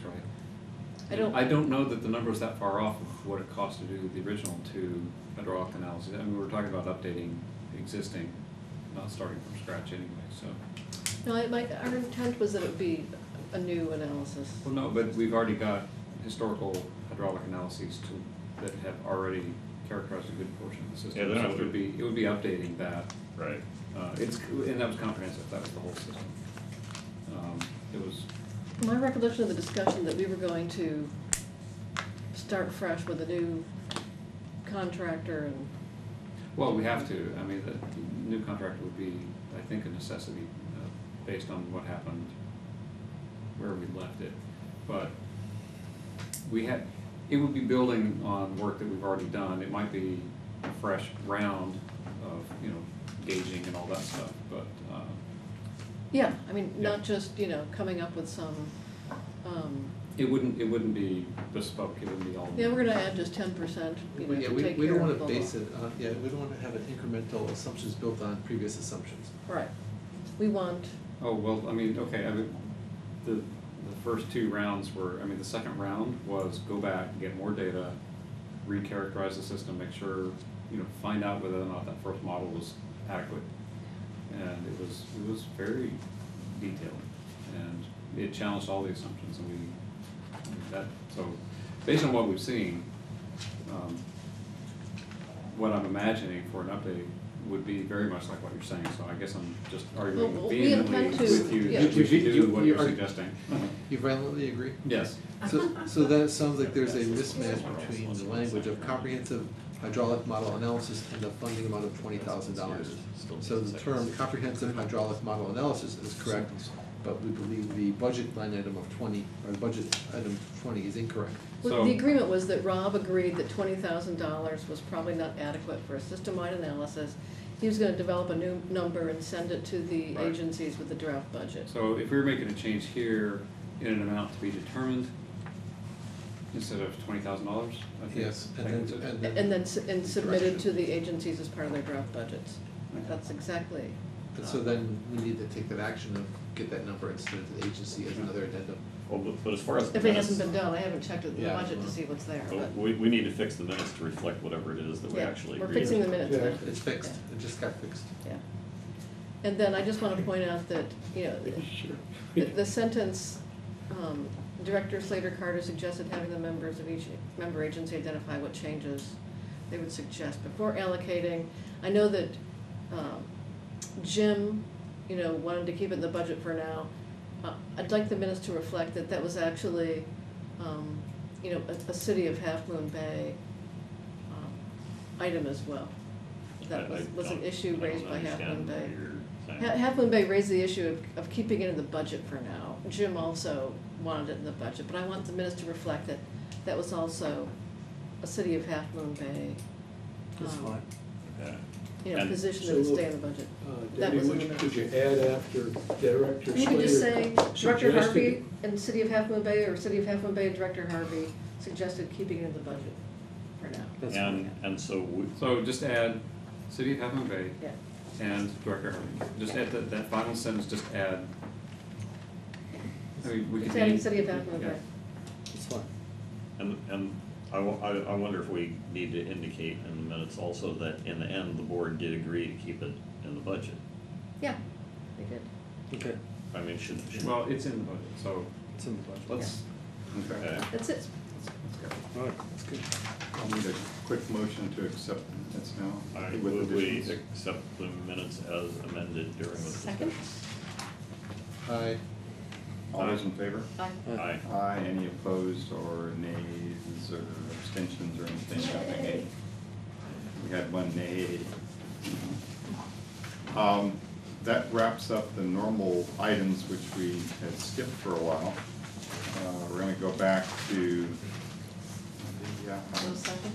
right. I I don't know that the number's that far off of what it cost to do the original two hydraulic analysis. I mean, we were talking about updating existing, not starting from scratch anyway, so. No, our intent was that it would be a new analysis. Well, no, but we've already got historical hydraulic analyses that have already characterized a good portion of the system. Yeah, So it would be updating that. Right. And that was comprehensive, that was the whole system. It was, My recollection of the discussion that we were going to start fresh with a new contractor and. well, we have to, I mean, the new contract would be, I think, a necessity, based on what happened, where we left it. But it would be building on work that we've already done. It might be a fresh round of, gauging and all that stuff, but Yeah, I mean, not just, coming up with some, It wouldn't be bespoke, it would be all. yeah, we're gonna add just 10%, Yeah, to we take don't care wanna of blah, base blah. it on, yeah, we don't wanna have an incremental assumptions built on previous assumptions. Right. We want, Oh, well, I mean, okay, the first two rounds were, the second round was go back, get more data, recharacterize the system, make sure, find out whether or not that first model was adequate. And it was very detailed, and it challenged all the assumptions, and so, based on what we've seen, what I'm imagining for an update would be very much like what you're saying, so I guess I'm just arguing Well, we vehemently intend to- with you, yeah. that we should do what You you're are- suggesting. You violently agree? Yes. So then it sounds like there's a mismatch between the language of comprehensive hydraulic model analysis and the funding amount of $20,000. So the term comprehensive hydraulic model analysis is correct, but we believe the budget line item of 20, or the budget item 20 is incorrect. well, the agreement was that Rob agreed that $20,000 was probably not adequate for a system-wide analysis. He was gonna develop a new number and send it to the Right. agencies with the draft budget. So if we were making a change here in an amount to be determined, instead of $20,000, I think. Yes, I think it's- And then, submitted to the agencies as part of their draft budgets. That's exactly. And so then we need to take that action and get that number and send it to the agency as another addendum. Well, but as far as the If it hasn't minutes, been done, I haven't checked the Yeah. budget to see what's there, but, we need to fix the minutes to reflect whatever it is that we yeah, actually we're agreed fixing the to. minutes Yeah. now. It's fixed, it just got fixed. Yeah. And then I just wanna point out that, the sentence, Director Slater Carter suggested having the members of each member agency identify what changes they would suggest before allocating. I know that, Jim, wanted to keep it in the budget for now. I'd like the minutes to reflect that that was actually, a city of Half Moon Bay, item as well. That was an issue raised by Half Moon Bay. Half Moon Bay raised the issue of keeping it in the budget for now. Jim also wanted it in the budget, but I want the minutes to reflect that that was also a city of Half Moon Bay, That's fine. And- position that would stay in the budget. That Debbie, was in the could you minutes. add after Director Slater? You could just say Director suggested- Harvey and City of Half Moon Bay, or City of Half Moon Bay and Director Harvey suggested keeping it in the budget for now. That's And so So just add City of Half Moon Bay Yeah. and Director Harvey. Just add that final sentence, just add. We It's could adding name- City of Half Moon yeah. Bay. It's fine. And I wonder if we need to indicate in the minutes also that in the end, the board did agree to keep it in the budget. Yeah, they did. Okay, I mean, should. Well, it's in the budget, so it's in the budget. let's, okay. That's it. All right, that's good. I'll need a quick motion to accept the minutes now. I with move we additions. accept the minutes as amended during the Second? discussion. Aye. All those in favor? Aye. Aye. Aye, any opposed or nays or abstentions or anything? We had one nay. That wraps up the normal items which we had skipped for a while. We're gonna go back to the, No second?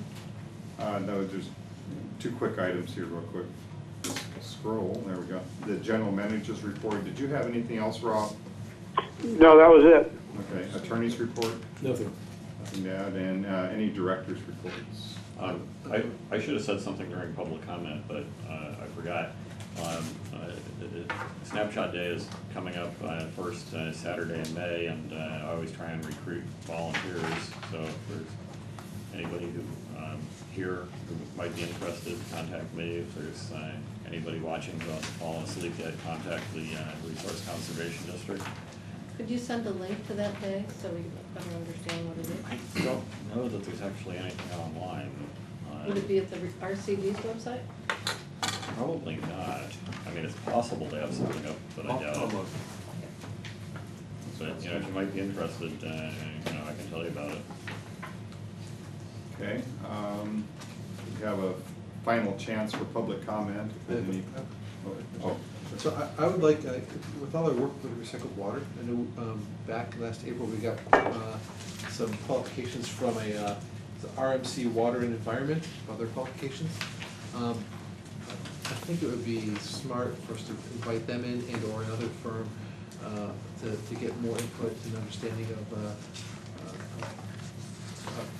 no, there's two quick items here real quick. Just scroll, there we go. The general manager's report. Did you have anything else, Rob? No, that was it. Okay, attorney's report? Nothing. Nothing to add, and any director's reports? I should have said something during public comment, but I forgot. Snapshot Day is coming up first Saturday in May, and I always try and recruit volunteers. So if there's anybody who here who might be interested, contact me. If there's anybody watching who hasn't fallen asleep yet, contact the Resource Conservation District. Could you send a link to that day so we better understand what it is? I don't know that there's actually anything online. Would it be at the RCD's website? Probably not. I mean, it's possible to have something up, but I doubt it. But, if you might be interested, I can tell you about it. Okay, we have a final chance for public comment. If any- Oh, So I would like, with all our work with recycled water, I know back last April, we got some qualifications from the RMC Water and Environment, other qualifications. think it would be smart for us to invite them in and or another firm to get more input and understanding of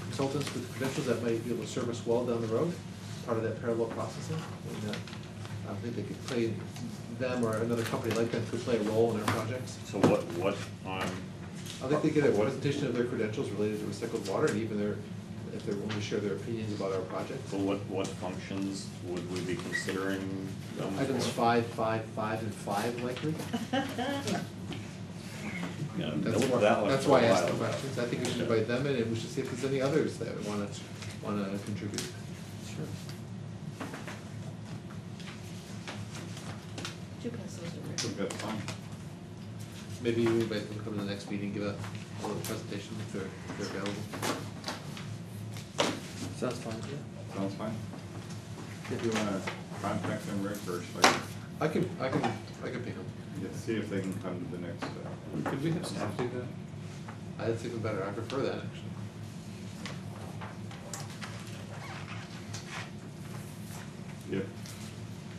consultants with credentials that might be able to serve us well down the road, part of that parallel processing. And I think they could play, them or another company like them could play a role in our projects. So what, I think they get a presentation of their credentials related to recycled water and even their, if they're willing to share their opinions about our projects. so what functions would we be considering them Items for? 5, 5, 5, and 5 likely. Yeah, That's that why, one that's for a why I asked while. the questions. I think we should invite them in and we should see if there's any others that wanna contribute. Sure. Did you pass those I around? think that's fine. Maybe we invite them to come to the next meeting, give a little presentation if they're available. Sounds fine, yeah. Sounds fine. If you wanna contact them, Rick, or should I I can ping them. just see if they can come to the next, Could we have staff do that? That's even better. I prefer that actually. if,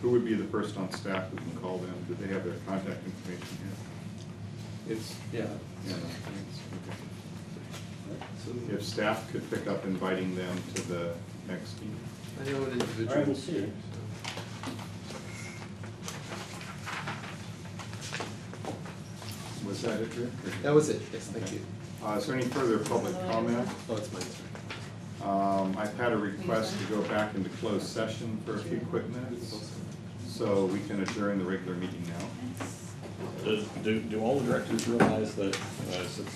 who would be the person on staff who can call them? Do they have their contact information here? It's, Yeah. Yeah, no, okay. If staff could pick up inviting them to the next meeting. I know an individual. All right, we'll see. Was that it, Rick? or- That was it. Yes, thank Okay. you. Is there any further public comment? Oh, it's mine, sorry. I've had a request to go back into closed session for a few quick minutes, so we can adjourn the regular meeting now. Do all the directors realize that, since